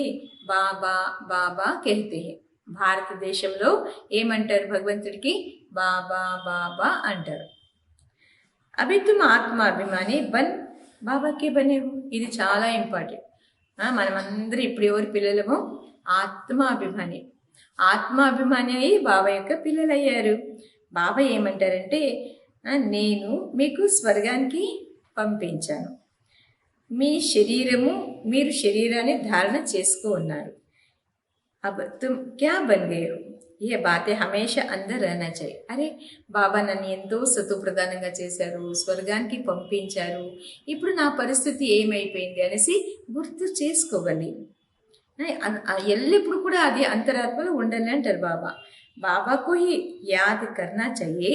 బాబా బాబా कहते हैं. భారతదేశంలో ఏమంటారు భగవంతుడికి? బాబా బాబా అంటారు. అభి తుమ్ ఆత్మాభిమాని బన్ బాబాకే బనే. ఇది చాలా ఇంపార్టెంట్. మనమందరూ ఇప్పుడు ఎవరి పిల్లలము? ఆత్మాభిమాని. ఆత్మాభిమాని అయి బాబా యొక్క పిల్లలయ్యారు. బాబా ఏమంటారంటే, నేను మీకు స్వర్గానికి పంపించాను, మీ శరీరము, మీరు శరీరాన్ని ధారణ చేసుకో ఉన్నారు. अब तुम क्या बन गए हो, ये बातें हमेशा अंदर रहना चाहिए. అరే బాబా నన్ను ఎంతో సతుప్రధానంగా చేశారు, స్వర్గానికి పంపించారు, ఇప్పుడు నా పరిస్థితి ఏమైపోయింది అనేసి గుర్తు చేసుకోవాలి. ఎల్లప్పుడు కూడా అది అంతరాత్మలో ఉండాలి అంటారు బాబా. बाबा को ही याद करना चाहिए.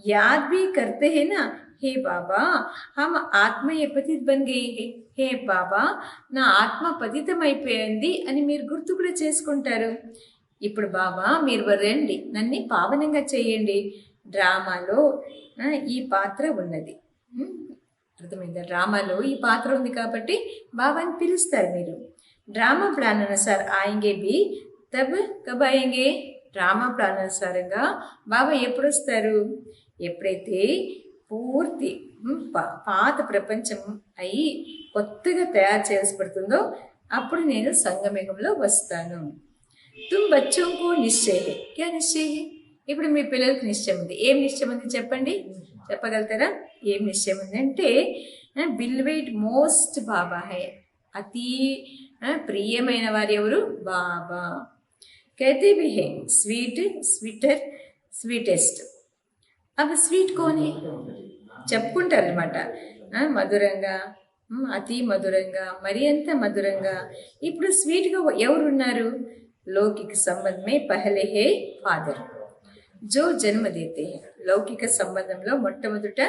याद भी करते हैं ना, हे बाबा हम ఆత్మీయ పతిత్ బన్ గయే హే, హే బాబా నా ఆత్మ పతితమైపోయింది అని మీరు గుర్తు కూడా చేసుకుంటారు. ఇప్పుడు బాబా మీరు రండి, నన్ను పావనంగా చేయండి. డ్రామాలో ఈ పాత్ర ఉన్నది, అర్థమైందా? డ్రామాలో ఈ పాత్ర ఉంది కాబట్టి బాబాని పిలుస్తారు మీరు. డ్రామా ప్లాన్ అనుసార్ ఆయంగే బి తబ్ కబ్ ఆయంగే. డ్రామా ప్లాన్ అనుసారంగా బాబా ఎప్పుడు వస్తారు? ఎప్పుడైతే పూర్తి పాత ప్రపంచం అయి కొత్తగా తయారు చేయబడుతుందో అప్పుడు నేను సంగమయుగంలో వస్తాను. తుమ్ బచ్చోంకు నిశ్చయ హై, క్యా నిశ్చయ హై? ఇప్పుడు మీ పిల్లలకు నిశ్చయం ఉంది. ఏం నిశ్చయం ఉంది చెప్పండి, చెప్పగలుగుతారా? ఏం నిశ్చయం ఉంది అంటే, బిల్వైట్ మోస్ట్ బాబా హై, అతి ప్రియమైన వారు ఎవరు? బాబా. कहते भी है स्वीट स्वीटर स्वीटेस्ट. अब స్వీట్ కోనే చెప్పుకుంటారు అనమాట. మధురంగా, అతి మధురంగా, మరి అంత మధురంగా. ఇప్పుడు స్వీట్గా ఎవరున్నారు? లౌకిక సంబంధమే పహలే హే ఫాదర్ జో జన్మ దేతే హే. లౌకిక సంబంధంలో మొట్టమొదట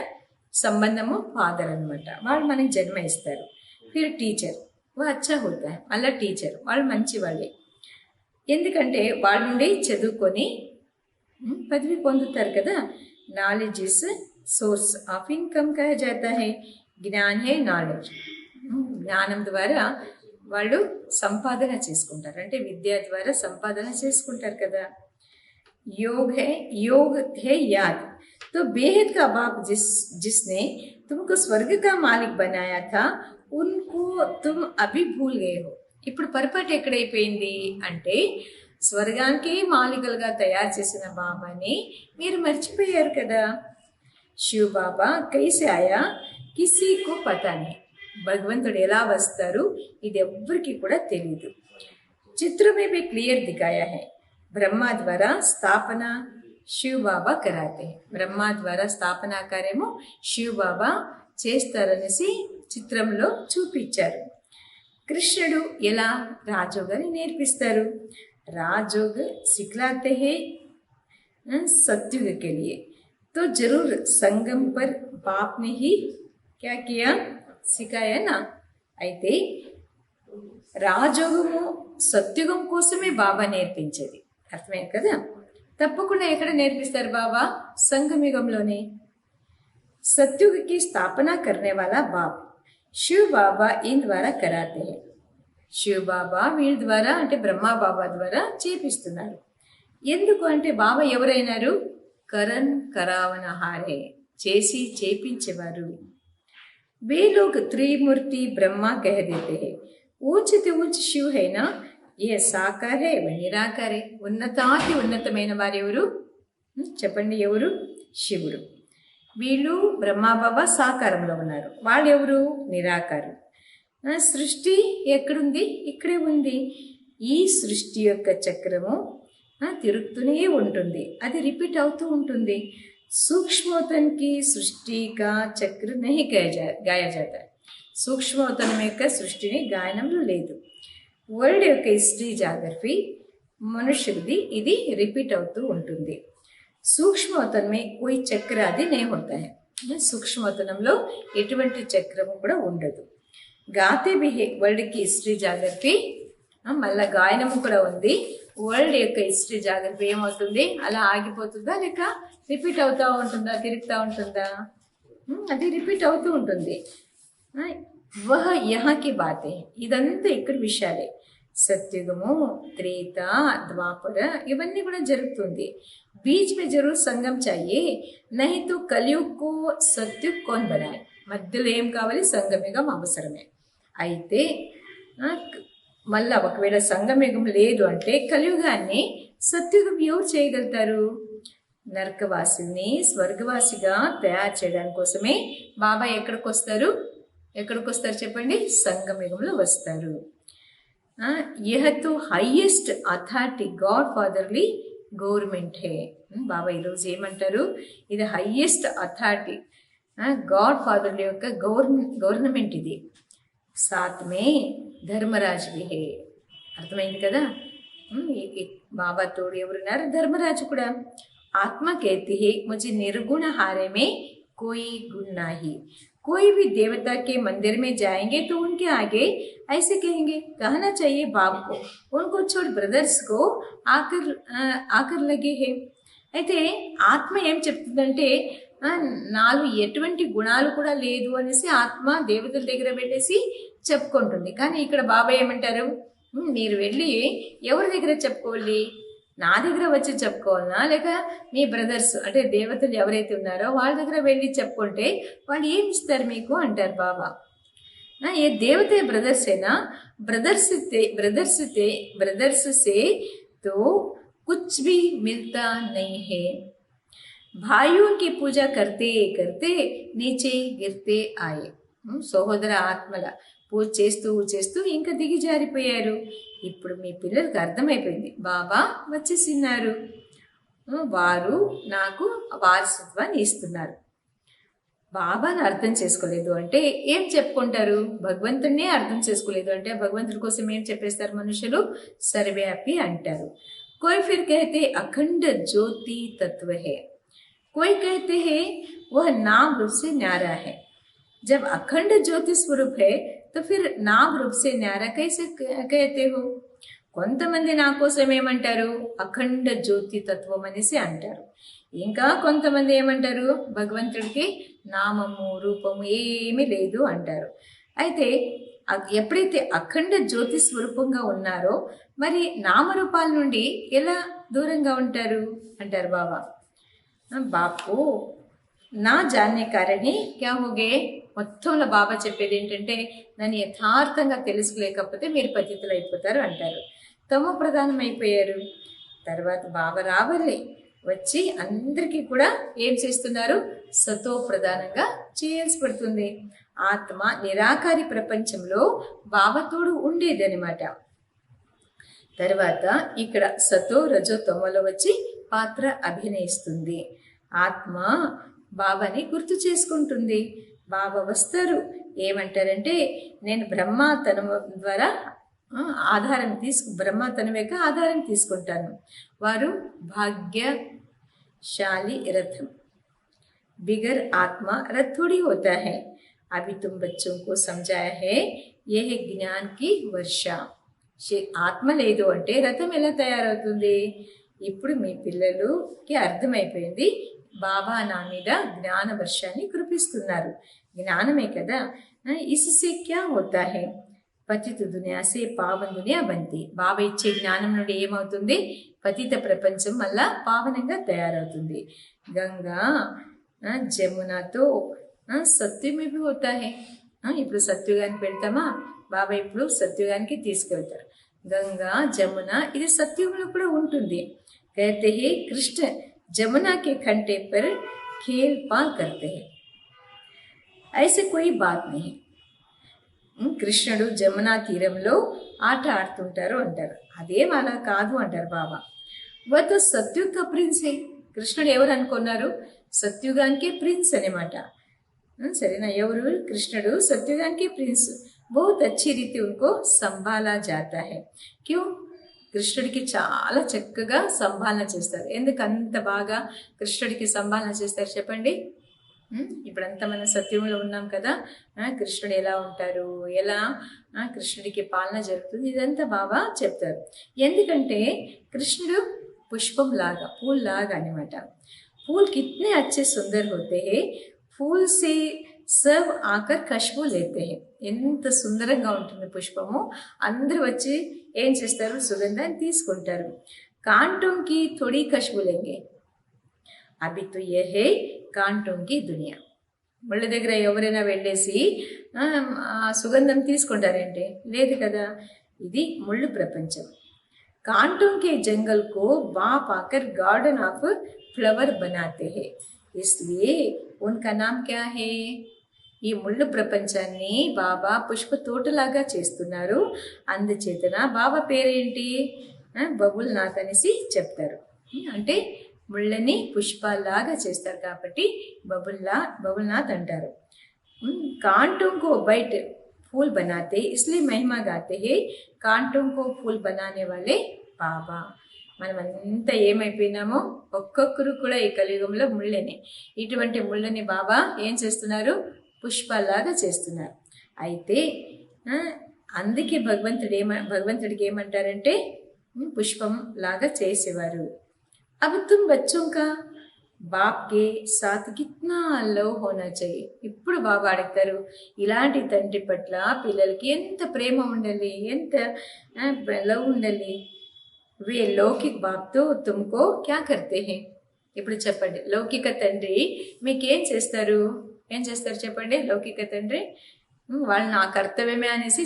సంబంధము ఫాదర్ అనమాట. వాళ్ళు మనకి జన్మ ఇస్తారు. ఫిర్ టీచర్ వా అచ్చా హోతా హై, మళ్ళీ టీచర్ వాళ్ళు మంచి వాళ్ళే. ఎందుకంటే వాళ్ళ నుండి చదువుకొని పదవి పొందుతారు కదా. Knowledge is source of income కహా జాతా హై. జ్ఞాన్ హే నాలెడ్జ్. జ్ఞానం ద్వారా వాళ్ళు సంపాదన చేసుకుంటారు, అంటే విద్య ద్వారా సంపాదన చేసుకుంటారు కదా. योग है याद. तो बेहद का बाप जिसने तुमको स्वर्ग का मालिक बनाया था उनको तुम अभी भूल गए हो. ఇప్పుడు పొరపాటు ఎక్కడైపోయింది అంటే, స్వర్గానికి మాలికలుగా తయారు చేసిన బాబాని మీరు మర్చిపోయారు కదా. శివ బాబా కైసే ఆయా కిసీకు పతానే. భగవంతుడు ఎలా వస్తారు ఇది ఎవ్వరికి కూడా తెలియదు. చిత్రమే బి క్లియర్ దిగాయా హై. బ్రహ్మ ద్వారా స్థాపన శివ బాబా కరాతే. బ్రహ్మ ద్వారా స్థాపన కార్యము శివ బాబా చేస్తారనేసి చిత్రంలో చూపించారు. కృష్ణుడు ఎలా రాజయోగాన్ని నేర్పిస్తారు? राजयोग सिखलाते हैं सत्युग के लिए, तो जरूर संगम पर बाप ने ही क्या किया, सिखाया ना. అయితే రాజయోగము సత్యుగం కోసమే బాబా నేర్పించేది, అర్థమైంది కదా. తప్పకుండా ఎక్కడ నేర్పిస్తారు బాబా? సంగమయుగంలోనే. सत्युग की स्थापना करने वाला बाप शिव बाबा इन द्वारा कराते हैं. శివ బాబా వీళ్ళ ద్వారా, అంటే బ్రహ్మా బాబా ద్వారా చేపిస్తున్నారు. ఎందుకు అంటే బాబా ఎవరైనారు? కరణ్ కరావనహారే, చేసి చేపించేవారు. वे लोग त्रिमूर्ति ब्रह्मा कह देते हैं. ऊंच से ऊंच शिव है ना, ये साकार है व निराकार है. ఉన్నతాతి ఉన్నతమైన వారు ఎవరు చెప్పండి? ఎవరు? శివుడు. వీళ్ళు బ్రహ్మా బాబా సాకారంలో ఉన్నారు, వాళ్ళు ఎవరు? నిరాకారు. సృష్టి ఎక్కడుంది? ఇక్కడే ఉంది. ఈ సృష్టి యొక్క చక్రము తిరుగుతూనే ఉంటుంది, అది రిపీట్ అవుతూ ఉంటుంది. సూక్ష్మోతన్కి సృష్టి కా చక్ర నహి గాయా జాతా. సూక్ష్మోతనం యొక్క సృష్టిని గాయనంలో లేదు. వరల్డ్ యొక్క హిస్టరీ జాగ్రఫీ మనుష్యుడిది, ఇది రిపీట్ అవుతూ ఉంటుంది. సూక్ష్మోతనమే కోయి చక్ర అది నే హోతా హై. సూక్ష్మోతనంలో ఎటువంటి చక్రము కూడా ఉండదు. గాతే బి హే వరల్డ్ కి హిస్టరీ జాగ్రఫీ, మళ్ళా గాయనము కూడా ఉంది. వరల్డ్ యొక్క హిస్టరీ జాగ్రఫీ ఏమవుతుంది? అలా ఆగిపోతుందా లేక రిపీట్ అవుతూ ఉంటుందా, తిరుగుతూ ఉంటుందా? అది రిపీట్ అవుతూ ఉంటుంది. వహ యహాకి బాతే, ఇదంతా ఇక్కడ విషయాలే. సత్యుగము, త్రేత, ద్వాపర ఇవన్నీ కూడా జరుగుతుంది. బీచ్ మే జరూర్ సంగం చాయే, నహి తో కలియుగ్ కో సత్యుగ్ కౌన్ బనాయే. మధ్యలో ఏం కావాలి? సంగమయుగం అవసరమే. అయితే మళ్ళా ఒకవేళ సంగమయుగం లేదు అంటే కలియుగాన్ని సత్యుగం ఎవరు చేయగలుగుతారు? నరకవాసిని స్వర్గవాసిగా తయారు చేయడానికి కోసమే బాబా ఎక్కడికి వస్తారు చెప్పండి? సంగమయుగంలో వస్తారు. यह तो highest authority God fatherly government है. బాబా ఈరోజు ఏమంటారు? ఇది హైయెస్ట్ అథారిటీ గాడ్ ఫాదర్ల యొక్క గవర్నమెంట్ ఇది. సాత్ మే ధర్మరాజ్ भी है. అర్థమైంది కదా? బాబా తోడు ఎవరున్నారు? ధర్మరాజు కూడా. ఆత్మ कहती है मुझे निर्गुण हारे में कोई गुण नहीं. कोई भी देवता के मंदिर में जाएंगे तो उनके आगे ऐसे कहेंगे, कहना चाहिए बाप को, उनको छोड़ ब्रदर्स को आकर लगे है. అయితే ఆత్మ ఏం చెప్తుందంటే నాలో ఎటువంటి గుణాలు కూడా లేదు అనేసి ఆత్మ దేవతల దగ్గర వెళ్ళేసి చెప్పుకుంటుంది. కానీ ఇక్కడ బాబా ఏమంటారు? మీరు వెళ్ళి ఎవరి దగ్గర చెప్పుకోవాలి? నా దగ్గర వచ్చి చెప్పుకోవాలనా, లేక మీ బ్రదర్స్ అంటే దేవతలు ఎవరైతే ఉన్నారో వాళ్ళ దగ్గర వెళ్ళి చెప్పుకుంటే వాళ్ళు ఏమి ఇస్తారు మీకు అంటారు బాబా. ఏ దేవతే బ్రదర్స్ అయినా ब्रदर्स से तो कुछ भी मिलता नहीं है. भाइयों की पूजा करते करते नीचे गिरते आए. సహోదర ఆత్మల పూజ చేస్తూ ఇంకా దిగిజారిపోయారు. ఇప్పుడు మీ పిల్లలకు అర్థమైపోయింది, బాబా వచ్చేసిన్నారు, వారు నాకు వారసత్వాన్ని ఇస్తున్నారు. బాబాను అర్థం చేసుకోలేదు అంటే ఏం చెప్పుకుంటారు? భగవంతుడినే అర్థం చేసుకోలేదు అంటే భగవంతుడి కోసం ఏం చెప్పేస్తారు మనుషులు? సర్వవ్యాపి అంటారు. कोई फिर कहते अखंड ज्योति तत्व है, कोई कहते हैं वह नाम रूप से न्यारा है. जब अखंड ज्योति स्वरूप है तो फिर नाम रूप से न्यारा कैसे कहते हो? కొంతమంది నా కోసం ఏమంటారు? అఖండ జ్యోతి తత్వం అనేసి అంటారు. ఇంకా కొంతమంది ఏమంటారు? భగవంతుడికి నామము రూపము ఏమీ లేదు అంటారు. అయితే ఎప్పుడైతే అఖండ జ్యోతి స్వరూపంగా ఉన్నారో మరి నామరూపాల నుండి ఎలా దూరంగా ఉంటారు అంటారు బాబా. బాపు నా జాన్నే కారణి క్యా హోగే. మొత్తంలో బాబా చెప్పేది ఏంటంటే నన్ను యథార్థంగా తెలుసుకోలేకపోతే మీరు పతితులు అయిపోతారు అంటారు. తమో ప్రధానం అయిపోయారు. తర్వాత బాబా రావాలి వచ్చి అందరికీ కూడా ఏం చేస్తున్నారు? సతో ప్రధానంగా చేయాల్సి పడుతుంది. ఆత్మ నిరాకారి ప్రపంచంలో బాబాతోడు ఉండేది అనమాట. తర్వాత ఇక్కడ సతో రజో తమలో వచ్చి పాత్ర అభినయిస్తుంది. ఆత్మ బాబాని గుర్తు చేసుకుంటుంది. బాబా వస్తారు, ఏమంటారంటే నేను బ్రహ్మతనం ద్వారా బ్రహ్మతనం యొక్క ఆధారం తీసుకుంటాను. వారు భాగ్యశాలి రథం. बिगर आत्मा रथ थोड़ी होता है. अभी तुम बच्चों को समझाया है यह ज्ञान की वर्षा. ఆత్మ లేదు అంటే రథం ఎలా తయారవుతుంది? ఇప్పుడు మీ పిల్లలకి అర్థమైపోయింది, బాబా నా మీద జ్ఞాన వర్షాన్ని కురిపిస్తున్నారు. జ్ఞానమే కదా. ఇస్సే క్యా హోతా హై? పతిత దునియా సే పావన్ దునియా బంతి. బాబా ఇచ్చే జ్ఞానం నుండి ఏమవుతుంది? పతిత ప్రపంచం మళ్ళా పావనంగా తయారవుతుంది. గంగా జమునతో సత్యమే హోతా హై. ఇప్పుడు సత్యుగానికి వెళ్తామా? బాబా ఇప్పుడు సత్యుగానికి తీసుకెళ్తారు. గంగా జమున ఇది సత్యుగంలో కూడా ఉంటుంది. कहते हैं कृष्ण जमुना के कंटे पर खेल पा करते हैं. ऐसे कोई बात नहीं. కృష్ణుడు జమునా తీరంలో ఆట ఆడుతుంటారు అంటారు. అదేం అలా కాదు అంటారు బాబా. వత సత్యుగ ప్రిన్స్. కృష్ణుడు ఎవరు అనుకున్నారు? సత్యుగానికి ప్రిన్స్ అనమాట. సరేనా? ఎవరు? కృష్ణుడు సత్యుగానికి ప్రిన్స్. बहुत अच्छी रीति उनको संभाला जाता है. क्यों? కృష్ణుడికి చాలా చక్కగా సంభాలన చేస్తారు. ఎందుకు అంత బాగా కృష్ణుడికి సంభాలన చేస్తారు చెప్పండి? ఇప్పుడంతా మనం సత్యంలో ఉన్నాం కదా. కృష్ణుడు ఎలా ఉంటారు, ఎలా కృష్ణుడికి పాలన జరుగుతుంది, ఇదంతా బాబా చెప్తారు. ఎందుకంటే కృష్ణుడు పుష్పం లాగా, పూల్ లాగా అనమాట. फूल कितने अच्छे सुंदर होते हैं, फूल से सब आकर खुशबू लेते हैं. ఎంత సుందరంగా ఉంటుంది పుష్పము. అందరూ వచ్చి ఏం చేస్తారు? సుగంధాన్ని తీసుకుంటారు. కాంటోంకి థోడీ ఖుష్బూ లేంగే. అభి తో యే హై కాంటోంకి దునియా. ముళ్ళ దగ్గర ఎవరైనా వెళ్ళేసి సుగంధం తీసుకుంటారేంటి? లేదు కదా. ఇది ముళ్ళు ప్రపంచం. कांटों के जंगल को बाप आकर गार्डन ऑफ फ्लावर बनाते हैं, इसलिए उनका नाम क्या है? ఈ ముళ్ళు ప్రపంచాన్ని బాబా పుష్ప తోటలాగా చేస్తున్నారు, అందుచేతన బాబా పేరేంటి? బబుల్నాథ్ అనేసి చెప్తారు. అంటే ముళ్ళని పుష్పాలాగా చేస్తారు కాబట్టి బబుల్నాథ్ అంటారు. कांटों को बैठ फूल बनाते इसलिए महिमा गाते हैं, कांटों को फूल बनाने वाले బాబా. మనమంతా ఏమైపోయినామో ఒక్కొక్కరు కూడా ఈ కలియుగంలో ముళ్ళని, ఇటువంటి ముళ్ళని బాబా ఏం చేస్తున్నారు? పుష్పాలాగా చేస్తున్నారు. అయితే అందుకే భగవంతుడికి ఏమంటారంటే పుష్పం లాగా చేసేవారు. अब तुम बच्चों का बाप के साथ कितना लव होना चाहिए. ఇప్పుడు బాబా అడుగుతారు, ఇలాంటి తండ్రి పట్ల పిల్లలకి ఎంత ప్రేమ ఉండాలి, ఎంత లవ్ ఉండాలి. వే లౌకిక్ బాప్తో తుమ్కో క్యా కర్తే హే. ఇప్పుడు చెప్పండి, లౌకిక తండ్రి మీకేం చేస్తారు? ఏం చేస్తారు చెప్పండి? లౌకిక తండ్రి వాళ్ళు నా కర్తవ్యమే అనేసి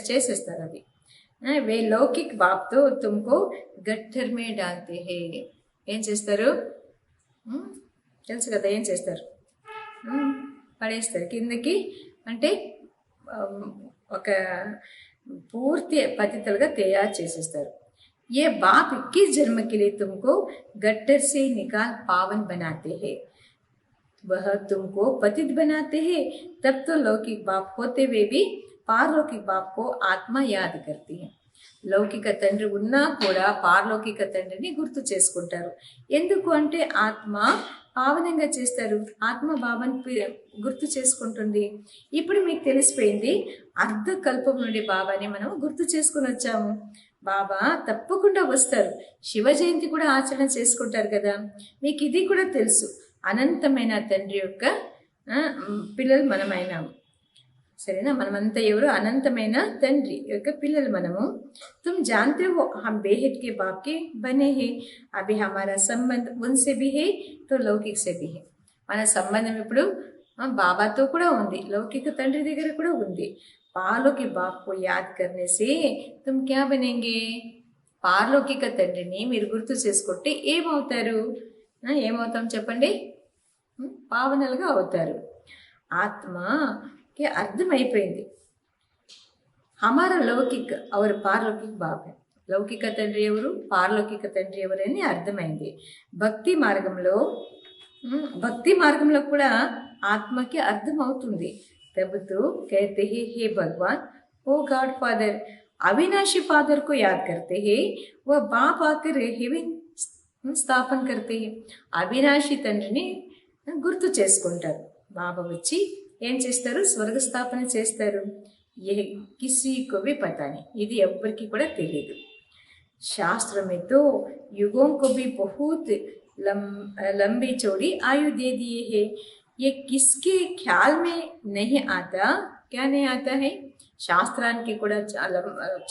చేసేస్తారు. అది వే లౌకిక్ బాప్తో తుమ్కో గట్టర్ మే డాల్తే హే. ఏం చేస్తారు? తెలుసు కదా ఏం చేస్తారు? పడేస్తారు కిందకి. అంటే ఒక పూర్తి పతితులుగా తయారు చేసేస్తారు. ये बाप 21 जन्म के लिए तुमको गट्टर से निकाल पावन बनाते हैं, वह तुमको पतित बनाते हैं. तब तो लौकिक बाप होते हुए भी पारलौकिक बाप को आत्मा याद करती है. లౌకిక తండ్రి ఉన్నా కూడా పారలౌకిక తండ్రిని గుర్తు చేసుకుంటారు. ఎందుకు అంటే ఆత్మ పావనంగా చేస్తారు, ఆత్మ బాబాని గుర్తు చేసుకుంటుంది. ఇప్పుడు మీకు తెలిసిపోయింది, అర్ధ కల్పం నుండి బాబాని మనం గుర్తు చేసుకుని వచ్చాము. బాబా తప్పకుండా వస్తారు. శివ జయంతి కూడా ఆచరణ చేసుకుంటారు కదా, మీకు ఇది కూడా తెలుసు. అనంతమైన తండ్రి యొక్క పిల్లలు మనమైనాము. సరేనా? మనమంతా ఎవరు? అనంతమైన తండ్రి యొక్క పిల్లలు మనము. तुम जानते हो हम बेहद के बाप के बने हैं, अभी हमारा संबंध उनसे भी है तो लौकिक से भी है. మన సంబంధం ఇప్పుడు బాబాతో కూడా ఉంది, లౌకిక తండ్రి దగ్గర కూడా ఉంది. పార్లౌకిక బాప్ को याद करने से तुम क्या बनेंगे? పార్లౌకిక తండ్రిని మీరు గుర్తు చేసుకుంటే ఏమవుతారు? ఏమవుతాం చెప్పండి? పావనలుగా అవుతారు. ఆత్మకి అర్థమైపోయింది, హమారా లౌకిక అవర్ పారలౌకిక బాబు. లౌకిక తండ్రి ఎవరు, పారలౌకిక తండ్రి ఎవరు అని అర్థమైంది. భక్తి మార్గంలో కూడా ఆత్మకి అర్థం అవుతుంది. తబుతూ कहते हैं हे भगवान ओ गॉड फादर, अविनाशी फादर को याद करते हैं, वह बाप आकर हेवन స్థాపన करते हैं. అవినాశి తండ్రిని గుర్తు చేసుకుంటారు. బాబా వచ్చి ఏం చేస్తారు? స్వర్గ స్థాపన చేస్తారు. ఏ కిసి को भी पता नहीं, ఇది ఎవ్వరికి కూడా తెలియదు. शास्त्र में तो युगों को भी बहुत लंबी चौड़ी आयु दे दिए है. ये किसके ख्याल में नहीं आता? क्या नहीं आता है? శాస్త్రానికి కూడా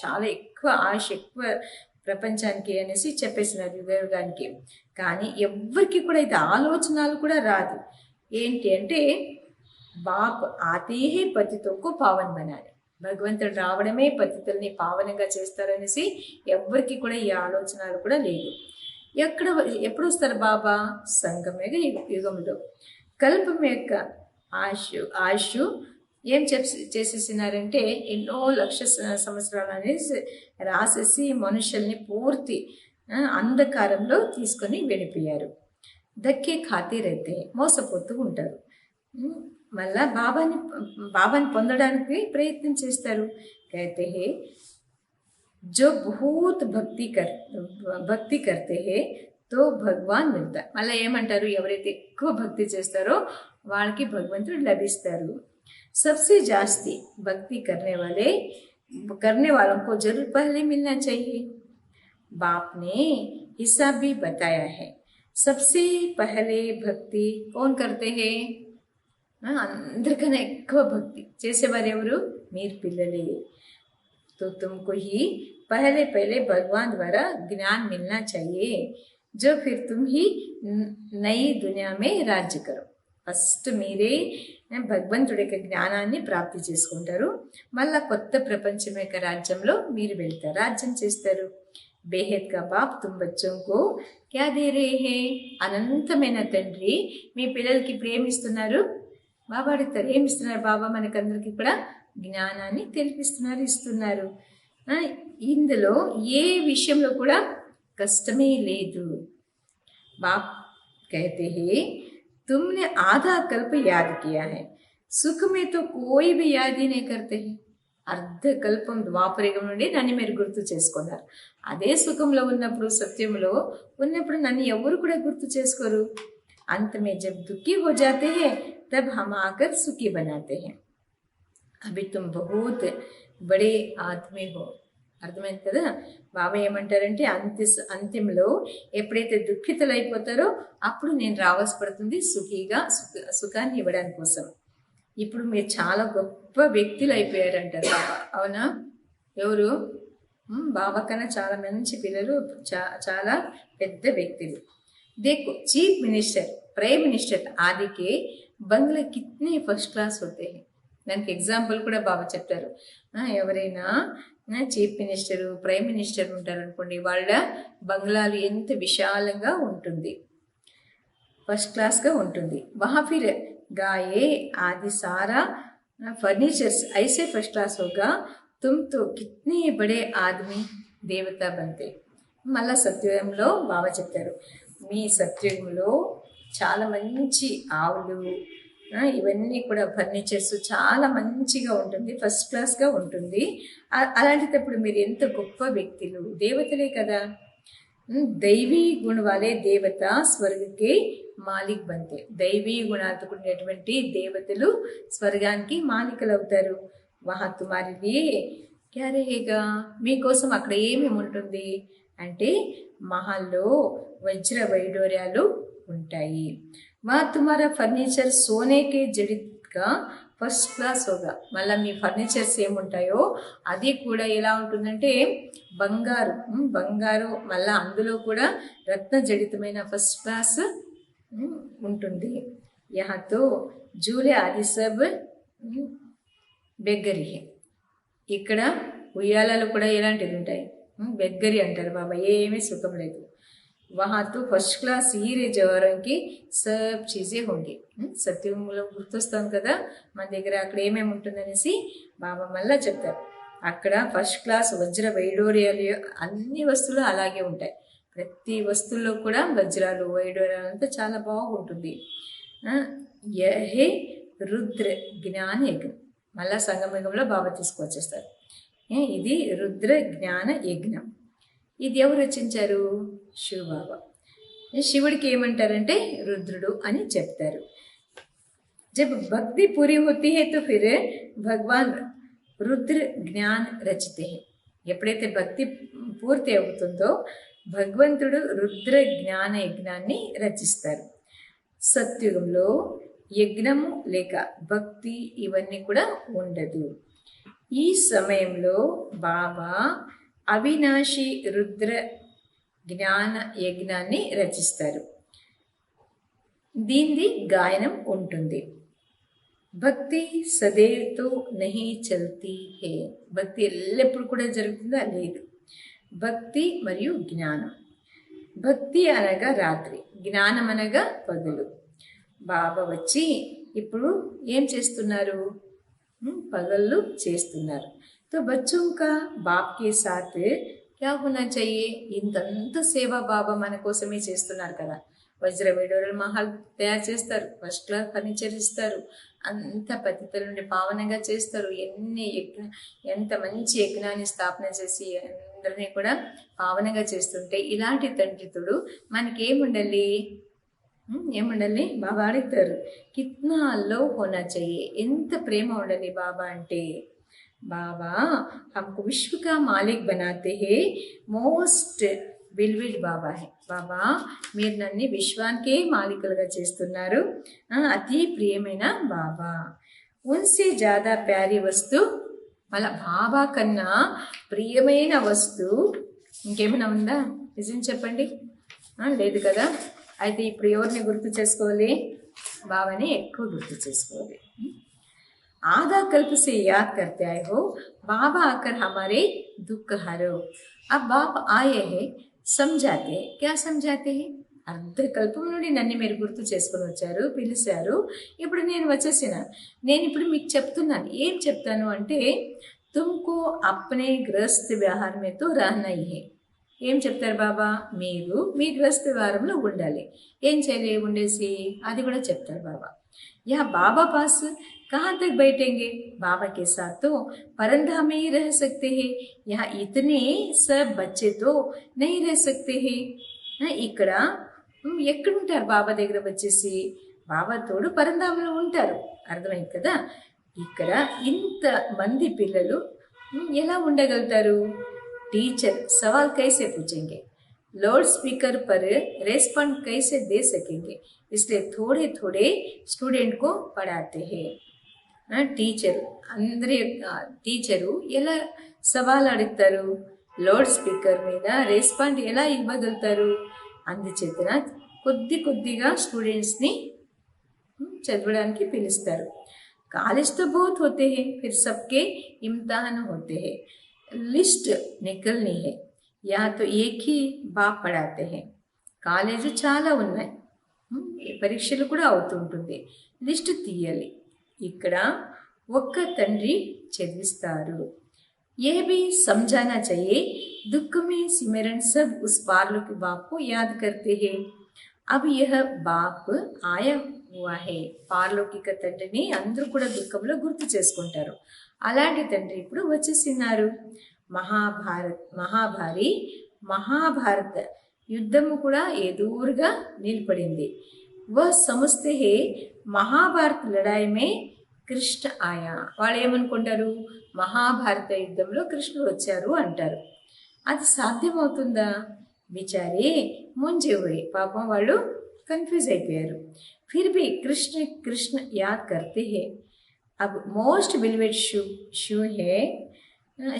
చాలా ఎక్కువ ఆయుష్, ఎక్కువ ప్రపంచానికి అనేసి చెప్పేసినారు యుగానికి. కానీ ఎవ్వరికి కూడా ఇది ఆలోచనలు కూడా రాదు. ఏంటి అంటే బాప్ ఆతే హే పతితోకు పావన్ బనాలి, భగవంతుడు రావడమే పతితుల్ని పావనంగా చేస్తారనేసి ఎవ్వరికి కూడా ఈ ఆలోచనలు కూడా లేదు. ఎప్పుడు వస్తారు బాబా? సంగమేగ యుగంలో. కల్పం యొక్క ఆయుష్ ఏం చేసేసినారంటే ఎన్నో లక్ష సంవత్సరాలు అనేసి రాసేసి మనుషుల్ని పూర్తి అంధకారంలో తీసుకొని వెళ్ళిపోయారు. దక్కే ఖాతీ రైతే మోసపోతూ ఉంటారు. మళ్ళా బాబాని పొందడానికి ప్రయత్నం చేస్తారు. कहते हैं जो बहुत భక్తి करते हैं तो భగవాన్ మిల్తా. మళ్ళీ ఏమంటారు? ఎవరైతే ఎక్కువ భక్తి చేస్తారో వాళ్ళకి భగవంతుడు లభిస్తారు. सबसे जास्ती भक्ति करने वालों को जरूर पहले मिलना चाहिए. बाप ने हिसाब भी बताया है. सबसे पहले भक्ति कौन करते हैं? అందరికన్నా ఎక్కువ భక్తి చేసేవారు ఎవరు? మీరు పిల్లలే. तो तुमको ही पहले भगवान द्वारा ज्ञान मिलना चाहिए, जो फिर तुम ही नई दुनिया में राज्य करो. ఫస్ట్ మీరే భగవంతుడి యొక్క జ్ఞానాన్ని ప్రాప్తి చేసుకుంటారు. మళ్ళా కొత్త ప్రపంచం యొక్క రాజ్యంలో మీరు వెళ్తారు, రాజ్యం చేస్తారు. బేహద్ కా బాప్ తుమ్ బచ్చోంకో క్యా దే రే హే. అనంతమైన తండ్రి మీ పిల్లలకి ఇప్పుడు ఏమిస్తున్నారు? బాబా అడుగుతారు, ఏమిస్తున్నారు బాబా? మనకందరికి కూడా జ్ఞానాన్ని తెలిపిస్తున్నారు, ఇస్తున్నారు. ఇందులో ఏ విషయంలో కూడా కష్టమే లేదు. బాప్ कहते हैं तुमने आधा कल्प याद किया है, सुख में तो कोई भी याद ही नहीं करते हैं. అర్ధ కల్పం ద్వాపరయుగం నుండి నన్ను మీరు గుర్తు చేసుకున్నారు. అదే సుఖంలో ఉన్నప్పుడు, సత్యంలో ఉన్నప్పుడు నన్ను ఎవరు కూడా గుర్తు చేసుకోరు. अंत में जब दुखी हो जाते हैं तब हम आकर सुखी बनाते हैं. अभी तुम बहुत बड़े आदमी हो. అర్థమైంది కదా? బాబా ఏమంటారంటే అంత్యంలో ఎప్పుడైతే దుఃఖితులు అయిపోతారో అప్పుడు నేను రావాల్సి పడుతుంది సుఖీగా సుఖాన్ని ఇవ్వడానికి కోసం. ఇప్పుడు మీరు చాలా గొప్ప వ్యక్తులు అయిపోయారంటారు బాబా. అవునా? ఎవరు? బాబా కన్నా చాలా మంచి పిల్లలు, చాలా పెద్ద వ్యక్తులు. देखो चीफ मिनिस्टर, प्राइम मिनिस्टर आदि के बंगले कितने फर्स्ट क्लास होते हैं. దానికి ఎగ్జాంపుల్ కూడా బాబా చెప్తారు. ఎవరైనా చీఫ్ మినిస్టర్, ప్రైమ్ మినిస్టర్ ఉంటారనుకోండి, వాళ్ళ బంగ్లాలు ఎంత విశాలంగా ఉంటుంది, ఫస్ట్ క్లాస్గా ఉంటుంది. वहाँ फिर गाये आदि सारा फर्नीचर्स ऐसे फर्स्ट क्लास होगा, तुम तो कितने बड़े आदमी देवता बनते. మళ్ళా సత్యుగంలో బాబా చెప్తారు, మీ సత్యుగంలో చాలా మంచి ఆవులు, ఇవన్నీ కూడా ఫర్నిచర్స్ చాలా మంచిగా ఉంటుంది, ఫస్ట్ క్లాస్గా ఉంటుంది. అలాంటిటప్పుడు మీరు ఎంత గొప్ప వ్యక్తులు, దేవతలే కదా. దైవీ గుణ వాలే దేవత స్వర్గకే మాలిక్ బంతే. దైవీ గుణాలతో కూడినటువంటి దేవతలు స్వర్గానికి మాలికలు అవుతారు. వహా తుమారి లియే క్యా రహేగా. మీకోసం అక్కడ ఏమేమి ఉంటుంది అంటే మహల్లో వజ్ర వైడూర్యాలు ఉంటాయి. వా తుమారా ఫర్నిచర్ సోనేకే జడిత్గా ఫస్ట్ క్లాస్ హోగా. మళ్ళీ మీ ఫర్నిచర్స్ ఏముంటాయో అది కూడా ఎలా ఉంటుందంటే బంగారు మళ్ళీ అందులో కూడా రత్న జడితమైన ఫస్ట్ క్లాస్ ఉంటుంది. యహాతో జూలే ఆది సబ్ బెగ్గరి. ఇక్కడ ఉయ్యాలలో కూడా ఎలాంటివి ఉంటాయి? బెగ్గరి అంటారు బాబా. ఏమీ సుఖం లేదు. वहाँ तो ఫస్ట్ క్లాస్ हीरे जवाहरों की सब चीज़ें होंगी. సత్యంలో గుర్తొస్తాం కదా మన దగ్గర, అక్కడ ఏమేమి ఉంటుందనేసి బాబా మళ్ళా చెప్తారు. అక్కడ ఫస్ట్ క్లాస్ వజ్ర వైడూర్యాలు అన్ని వస్తువులు అలాగే ఉంటాయి. ప్రతి వస్తువుల్లో కూడా వజ్రాలు వైడూర్యాలు అంతా చాలా బాగుంటుంది. యహే రుద్ర జ్ఞాన యజ్ఞం. మళ్ళా సంగమయుగంలో బాబా తీసుకొచ్చేస్తారు. ఇది రుద్ర జ్ఞాన యజ్ఞం. ఇది ఎవరు రచించారు? శివబాబా. శివుడికి ఏమంటారంటే రుద్రుడు అని చెప్తారు. జబ్ భక్తి పూరి హోతీ హై తో ఫిర్ భగవాన్ రుద్ర జ్ఞాన్ రచితే హై. ఎప్పుడైతే భక్తి పూర్తి అవుతుందో భగవంతుడు రుద్ర జ్ఞాన యజ్ఞాన్ని రచిస్తారు. సత్యుగంలో యజ్ఞము లేక భక్తి ఇవన్నీ కూడా ఉండదు. ఈ సమయంలో బాబా అవినాశి రుద్ర జ్ఞాన యజ్ఞాన్ని రచిస్తారు. దీనిది గాయనం ఉంటుంది. భక్తి సదేవ్తో నహి చల్తీ హే. భక్తి ఎల్లప్పుడు కూడా జరుగుతుందా? లేదు. భక్తి మరియు జ్ఞానం. భక్తి అనగా రాత్రి, జ్ఞానం అనగా పగలు. బాబా వచ్చి ఇప్పుడు ఏం చేస్తున్నారు? పగళ్ళు చేస్తున్నారు. तो बच्चों का बाप के साथ क्या होना चाहिए? ఇంతంత సేవ బాబా మన కోసమే చేస్తున్నారు కదా. వజ్ర వైడూర్యాల మహల్ తయారు చేస్తారు, ఫస్ట్ క్లాస్ ఫర్నిచర్ ఇస్తారు, అంత పతితుల నుండి పావనంగా చేస్తారు. ఎంత మంచి యజ్ఞాన్ని స్థాపన చేసి అందరినీ కూడా పావనంగా చేస్తుంటే ఇలాంటి తండ్రితుడు మనకేముండాలి? ఏముండాలి? బాబా అడుగుతారు, కిత్నా లో హోనా చెయ్యే. ఎంత ప్రేమ ఉండాలి బాబా అంటే. बाबा हमको विश्व का मालिक बनाते हैं, మోస్ట్ బిల్విడ్ బాబా హే. బాబా మీరు నన్ను విశ్వానికే మాలికలుగా చేస్తున్నారు, అతి ప్రియమైన బాబా. ఉన్సే జ్యాదా ప్యారీ వస్తు, మళ్ళా బాబా కన్నా ప్రియమైన వస్తువు ఇంకేమైనా ఉందా? నిజం చెప్పండి. లేదు కదా. అయితే ఇప్పుడు ఎవరిని గుర్తు చేసుకోవాలి? బాబాని ఎక్కువ గుర్తు చేసుకోవాలి. आधा कल्प से याद करते आए हो, बाबा आकर हमारे दुख हरो. अब बाप आए हैं, समझाते हैं. क्या समझाते हैं? అర్ధ కల్పం నుండి నన్ను మీరు గుర్తు చేసుకొని వచ్చారు, పిలిచారు. ఇప్పుడు నేను వచ్చేసిన, నేను ఇప్పుడు మీకు చెప్తున్నాను. ఏం చెప్తాను అంటే, తుమ్కో అప్నే గృహస్థ వ్యవహారం మే తో రహనా హీ హై. ఏం చెప్తారు బాబా? మీరు మీ గృహస్థ వ్యవహారంలో ఉండాలి. ఏం చేయాలి ఉండేసి అది కూడా చెప్తారు బాబా. यह बाबा पास कहाँ तक बैठेंगे? बाबा के साथ तो परंधा में ही रह सकते हैं. यहाँ इतने सब बच्चे तो नहीं रह सकते हैं. ఇక్కడ ఎక్కడుంటారు బాబా దగ్గర వచ్చేసి? బాబా తోడు పరంధామంలో ఉంటారు. అర్థమైంది కదా? ఇక్కడ ఇంత మంది పిల్లలు ఎలా ఉండగలుగుతారు? టీచర్ సవాల్ కైసే పూछेंगे, लाउड स्पीकर पर रेस्पॉन्ड कैसे दे सकेंगे? इसलिए थोड़े थोड़े स्टूडेंट को पढ़ाते हैं. టీచర్ టీచరు ఎలా సవాల్ అడుగుతారు? లౌడ్ స్పీకర్ మీద రెస్పాండ్ ఎలా ఇవ్వగలుగుతారు? అందుచేతన కొద్ది కొద్దిగా స్టూడెంట్స్ని చదవడానికి పిలుస్తారు. कॉलेज तो बहुत होते हैं, फिर सबके इम्तिहान होते हैं, लिस्ट निकलनी है. यहाँ तो एक ही बाप पढ़ाते हैं. కాలేజీ చాలా ఉన్నాయి, పరీక్షలు కూడా అవుతుంటుంది, లిస్ట్ తీయాలి. ఇక్కడ ఒక్క తండ్రి చదివిస్తారు. ये भी समझाना चाहिए, दुख में सिमरन सब उस पारलौकिक बाप को याद करते हैं. अब यह बाप आया हुआ है. పారలౌకిక తండ్రిని అందరూ కూడా దుఃఖంలో గుర్తు చేసుకుంటారు. అలాంటి తండ్రి ఇప్పుడు వచ్చేసినారు. మహాభారత యుద్ధము కూడా ఎదురుగా నిలబడింది. వह समझते हैं మహాభారత లడాయి మే కృష్ణ ఆయా. వాళ్ళు ఏమనుకుంటారు? మహాభారత యుద్ధంలో కృష్ణుడు వచ్చారు అంటారు. అది సాధ్యమవుతుందా? బిచారే ముంజే హుయే. పాపం వాళ్ళు కన్ఫ్యూజ్ అయిపోయారు. फिर भी कृष्ण याद करते हैं. अब मोस्ट बिलीवेड शिव है,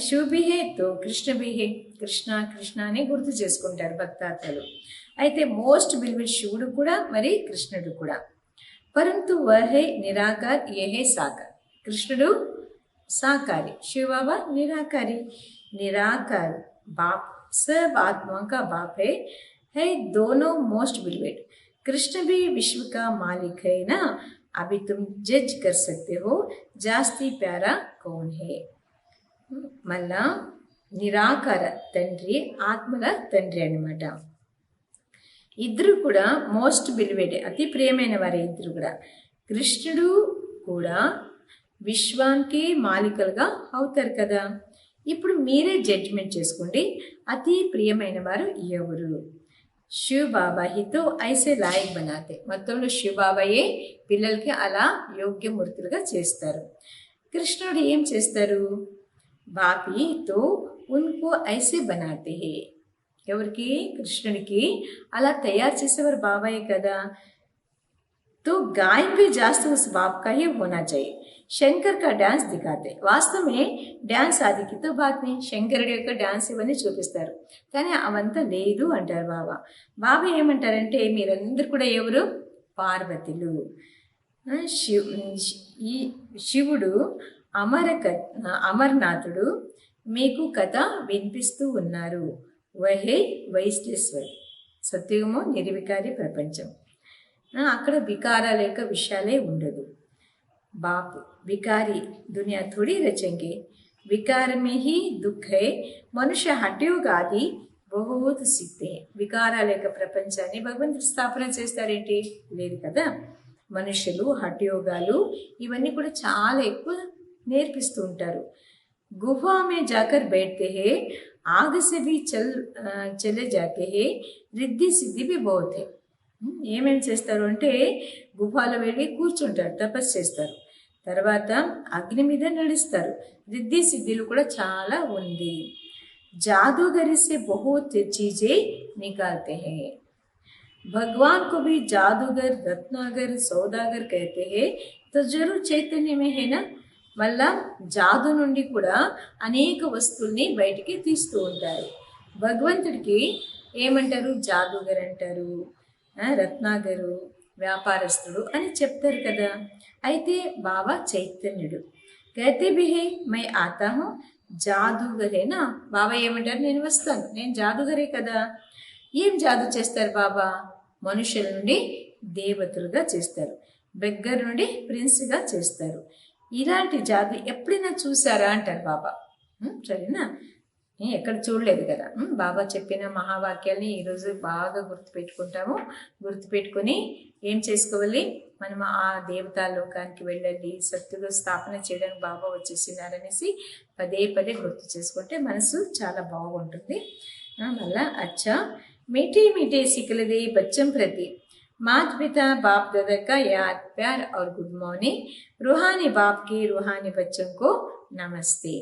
शिव भी है तो कृष्ण भी है. కృష్ణ అని గుర్తు చేసుకుంటారు భక్తాత్మలు. అయితే మోస్ట్ బిలీవెడ్ శివుడు కూడా మరి కృష్ణుడు కూడా. పరంతు వహే నిరాకార్ యహే సాకార్. కృష్ణుడు సాకారి, शिव बाबा निराकारी. निराकार बाप सब आत्मा का बाप है दोनों मोस्ट बिलीवेड. कृष्ण भी विश्व का मालिक है ना. अभी तुम जज कर सकते हो जास्ती प्यारा कौन है. మళ్ళా నిరాకార తండ్రి, ఆత్మల తండ్రి అన్నమాట. ఇద్దరు కూడా మోస్ట్ బిలివేడ్, అతి ప్రియమైన వారే ఇద్దరు కూడా. కృష్ణుడు కూడా విశ్వానికి మాలికలుగా అవుతారు కదా. ఇప్పుడు మీరే జడ్జిమెంట్ చేసుకోండి, అతి ప్రియమైన వారు ఎవరు? శివ బాబా హితో ఐసే లాయక్ బనాతే. మొత్తంలో శివ బాబాయే పిల్లలకి అలా యోగ్యమూర్తులుగా చేస్తారు. కృష్ణుడు ఏం చేస్తారు? బాపి తో ఉన్కో ఐసే బనాతే హే. ఎవరికి? కృష్ణుడికి అలా తయారు చేసేవారు బాబాయే కదా. तो गायन भी जास्त उस बाप का ही होना चाहिए. శంకర్ का డాన్స్ దిఖాతే. వాస్తవమే డాన్స్ ఆదికి తో బాత్ నే. శంకరుడి యొక్క డాన్స్ ఇవన్నీ చూపిస్తారు, కానీ అవంతా లేదు అంటారు బాబా. బాబా ఏమంటారంటే, మీరందరూ కూడా ఎవరు? పార్వతులు. శివుడు అమర్నాథుడు మీకు కథ వినిపిస్తూ ఉన్నారు. వహే వైశ్లేశ్వర్. సత్యుగము నిర్వికారి ప్రపంచం. అక్కడ వికారాల యొక్క విషయాలే ఉండదు. बाप विकारी दुनिया थोड़ी रचेंगे. विकार में ही दुख है. मनुष्य हटयोग आदि बहुत सीखते हैं. వికారాల యొక్క ప్రపంచాన్ని భగవంతుడు స్థాపన చేస్తారేంటి? లేదు కదా. మనుషులు హఠయోగాలు ఇవన్నీ కూడా చాలా ఎక్కువ నేర్పిస్తూ ఉంటారు. गुफा में जाकर बैठते हैं, आग से भी चले जाते हैं, रिद्धि सिद्धि भी बहुत है. ఏమేం చేస్తారు అంటే, గుఫాలో వెళ్ళి కూర్చుంటారు, తపస్సు చేస్తారు, తర్వాత అగ్ని మీద నడుస్తారు, రిద్ధి సిద్ధిలు కూడా చాలా ఉంది. जादूगरी से बहुत चीजें निकालते हैं. भगवान को भी जादूगर, रत्नागर, सौदागर कहते हैं. तो जरूर चैतन्य में है ना. మళ్ళా జాదు నుండి కూడా అనేక వస్తువుల్ని బయటికి తీస్తూ ఉంటారు. భగవంతుడికి ఏమంటారు? జాదూగర్ అంటారు, రత్నాగరు, వ్యాపారస్తుడు అని చెప్తారు కదా. అయితే బాబా చైతన్యుడు. कहते भी है मैं आता हूँ జాదుగరేనా. బాబా ఏమంటారు, నేను వస్తాను, నేను జాదుగరే కదా. ఏం జాదు చేస్తారు బాబా? మనుషుల నుండి దేవతలుగా చేస్తారు, బెగ్గర్ నుండి ప్రిన్స్గా చేస్తారు. ఇలాంటి జాదు ఎప్పుడైనా చూసారా అంటారు బాబా. సరేనా, ఎక్కడ చూడలేదు కదా. బాబా చెప్పిన మహావాక్యాల్ని ఈరోజు బాగా గుర్తుపెట్టుకుంటాము. గుర్తుపెట్టుకొని ఏం చేసుకోవాలి, మనం ఆ దేవతా లోకానికి వెళ్ళాలి, సత్తుగా స్థాపన చేయడానికి బాబా వచ్చేసినారనేసి పదే పదే గుర్తు చేసుకుంటే మనసు చాలా బాగుంటుంది. మళ్ళా అచ్చా मीठे मीठे सिकलदे बच्चों प्रति माता पिता बाप दादा का याद प्यार और गुड मॉर्निंग. रूहानी बाप के रूहानी बच्चों को नमस्ते.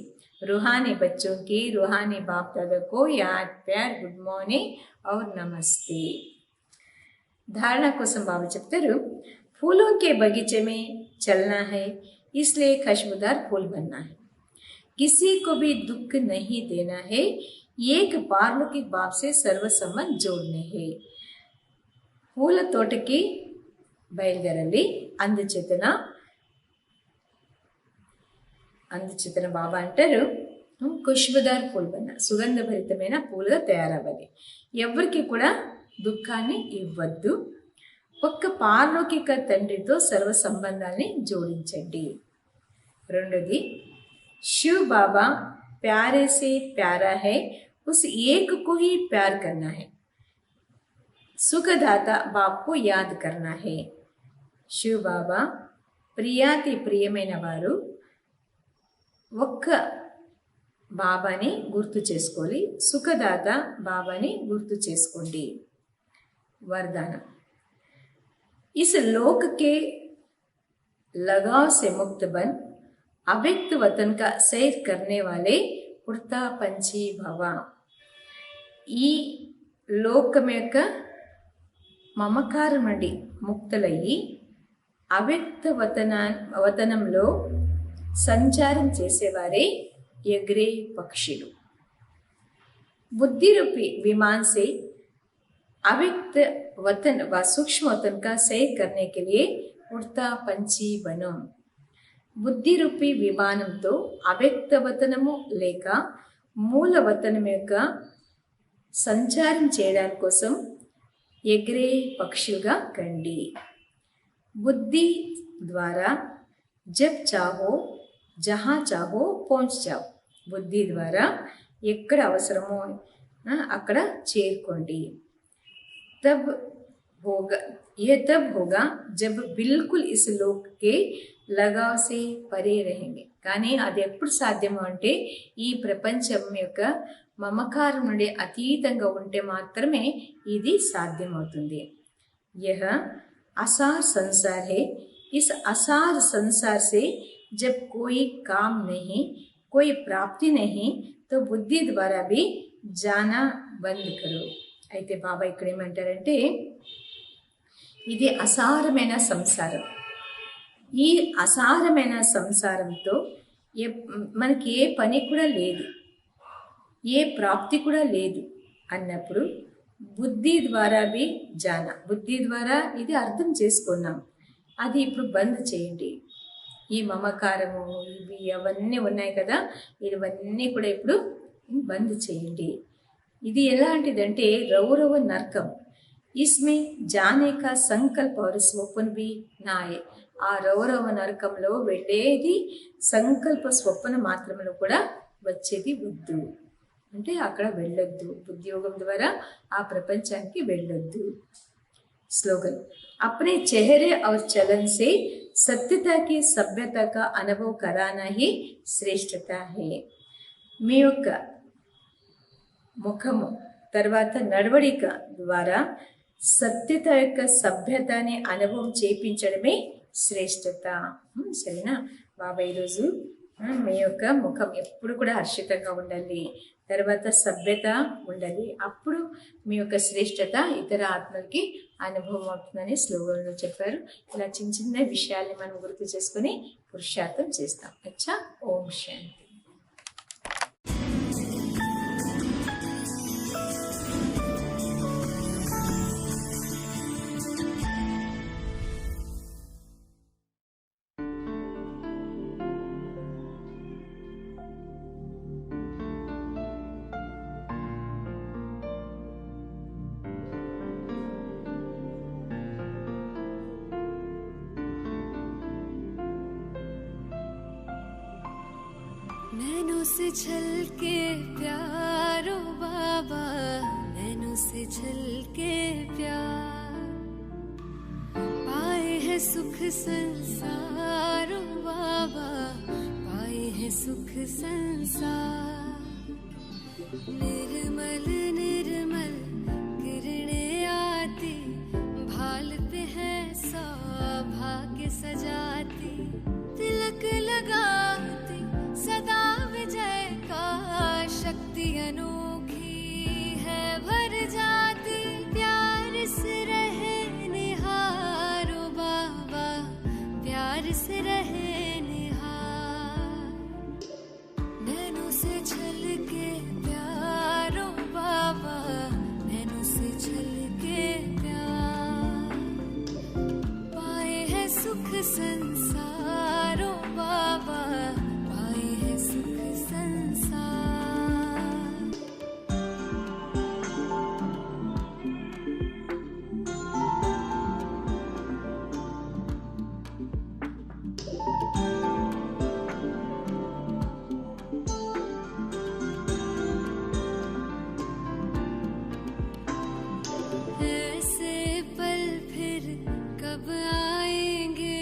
रूहानी बच्चों के रूहानी बाप दादा को याद प्यार गुड मॉर्निंग और नमस्ते. धारणा కోసం బాబా చెప్తారు, फूलों के बगीचे में चलना है इसलिए खुशबूदार फूल बनना है. किसी को भी दुख नहीं देना है. एक पारलौकिक बाप से सर्व संबंध जोड़ने हैं. పూల తోటకి బయలుదేరాలి. అందుచేతన బాబా అంటారు, ఖుష్బుదార్ పూల్ బన్న, సుగంధభరితమైన పూలుగా తయారవ్వాలి. ఎవరికి కూడా దుఃఖాన్ని ఇవ్వద్దు. ఒక్క పారలౌకిక తండ్రితో సర్వ సంబంధాన్ని జోడించండి. రెండోది, शिव बाबा प्यारे से प्यारा है, उस एक को ही प्यार करना है. सुखदाता बाप को याद करना है. शिव बाबा ప్రియాతి ప్రియమైన వారు, ఒక్క బాబాని గుర్తు చేసుకోవాలి. సుఖదాత బాబాని గుర్తు చేసుకోండి. वरदान, इस लोक के लगाव से मुक्त बन अव्यक्त वतन का सैर करने वाले उड़ता पंछी भव. ఈ లోకం యొక్క మమకారం నుండి ముక్తులయ్యి అవ్యక్త వతనంలో సంచారం చేసేవారే ఎగిరే పక్షులు. बुद्धि रूपी विमान से अव्यक्त वतन व सूक्ष्म वतन का सैर करने के लिए उड़ता पंछी बनो. బుద్ధి రూపీ విమానంతో అవ్యక్త వతనము లేక మూల వతనం యొక్క సంచారం చేయడానికి కోసం ఎగిరే పక్షులుగా కండి. బుద్ధి ద్వారా జబ్ చాహో జహా చాహో పहुंच जाओ. బుద్ధి ద్వారా ఎక్కడ అవసరమో అక్కడ చేరుకోండి. తబ్ होगा, यह तब होगा जब बिल्कुल इस लोक के लगाव से परे रहेंगे. కానీ అది ఎప్పుడు సాధ్యము అంటే ఈ ప్రపంచం యొక్క మమకారం నుండి అతీతంగా ఉంటే మాత్రమే ఇది సాధ్యమవుతుంది. यह असार संसार है. इस असार संसार से जब कोई काम नहीं, कोई प्राप्ति नहीं, तो बुद्धि द्वारा भी जाना बंद करो. అయితే బాబా ఇక్కడ ఏమంటారంటే, ఇది అసారమైన సంసారం. ఈ అసారమైన సంసారంతో మనకి ఏ పని కూడా లేదు, ఏ ప్రాప్తి కూడా లేదు అన్నప్పుడు బుద్ధి ద్వారా బి జానా, బుద్ధి ద్వారా ఇది అర్థం చేసుకున్నాం, అది ఇప్పుడు బంద్ చేయండి. ఈ మమకారము ఇవి అవన్నీ ఉన్నాయి కదా, ఇవన్నీ కూడా ఇప్పుడు బంద్ చేయండి. ఇది ఎలాంటిదంటే రౌరవ నరకం. इसमें जाने का संकल्प और स्वप्न भी ना है. ఆ రౌరవ నరకంలో వెళ్ళేది సంకల్ప స్వప్న మాత్రములు కూడా వచ్చేది వద్దు. అంటే అక్కడ వెళ్ళొద్దు, ఉద్యోగం ద్వారా ఆ ప్రపంచానికి వెళ్ళొద్దు. स्लोगन, अपने चेहरे और चलन से सत्यता की सभ्यता का अनुभव कराना ही श्रेष्ठता है. మీ యొక్క ముఖము తర్వాత నడవడిక ద్వారా సత్యత యొక్క సభ్యతని అనుభవం చేయించడమే శ్రేష్టత. సరేనా బాబా, ఈరోజు మీ యొక్క ముఖం ఎప్పుడు కూడా హర్షితంగా ఉండాలి, తర్వాత సభ్యత ఉండాలి. అప్పుడు మీ యొక్క శ్రేష్టత ఇతర ఆత్మలకి అనుభవం అవుతుందని స్లోగన్లో చెప్పారు. ఇలా చిన్న చిన్న విషయాల్ని మనం గుర్తు చేసుకుని పురుషార్థం చేస్తాం. అచ్చా, ఓం శాంతి. नैनों से छलके प्यारो बाबा, नैनों से छलके प्यार, पाए है सुख संसारो बाबा, पाए है सुख संसार। निर्मल निर्मल किरणें आती, भाल पे है सौभाग्य सजाती, तिलक लगाती सदा विजय का, शक्ति अनोखी है भर जाती, प्यार से रहे निहारो बाबा, प्यार से रहे निहार। नैनों से छलके प्यारो बाबा, नैनों से छलके प्यार, पाए है सुख संसारो बाबा, पाए है सुख संसार। ऐसे पल फिर कब आएंगे,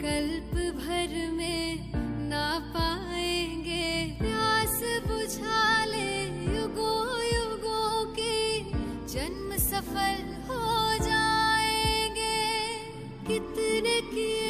कल्प भर में ना पाएंगे, प्यास बुझा ले युगों युगों के, जन्म सफल हो जाएंगे। कितने किए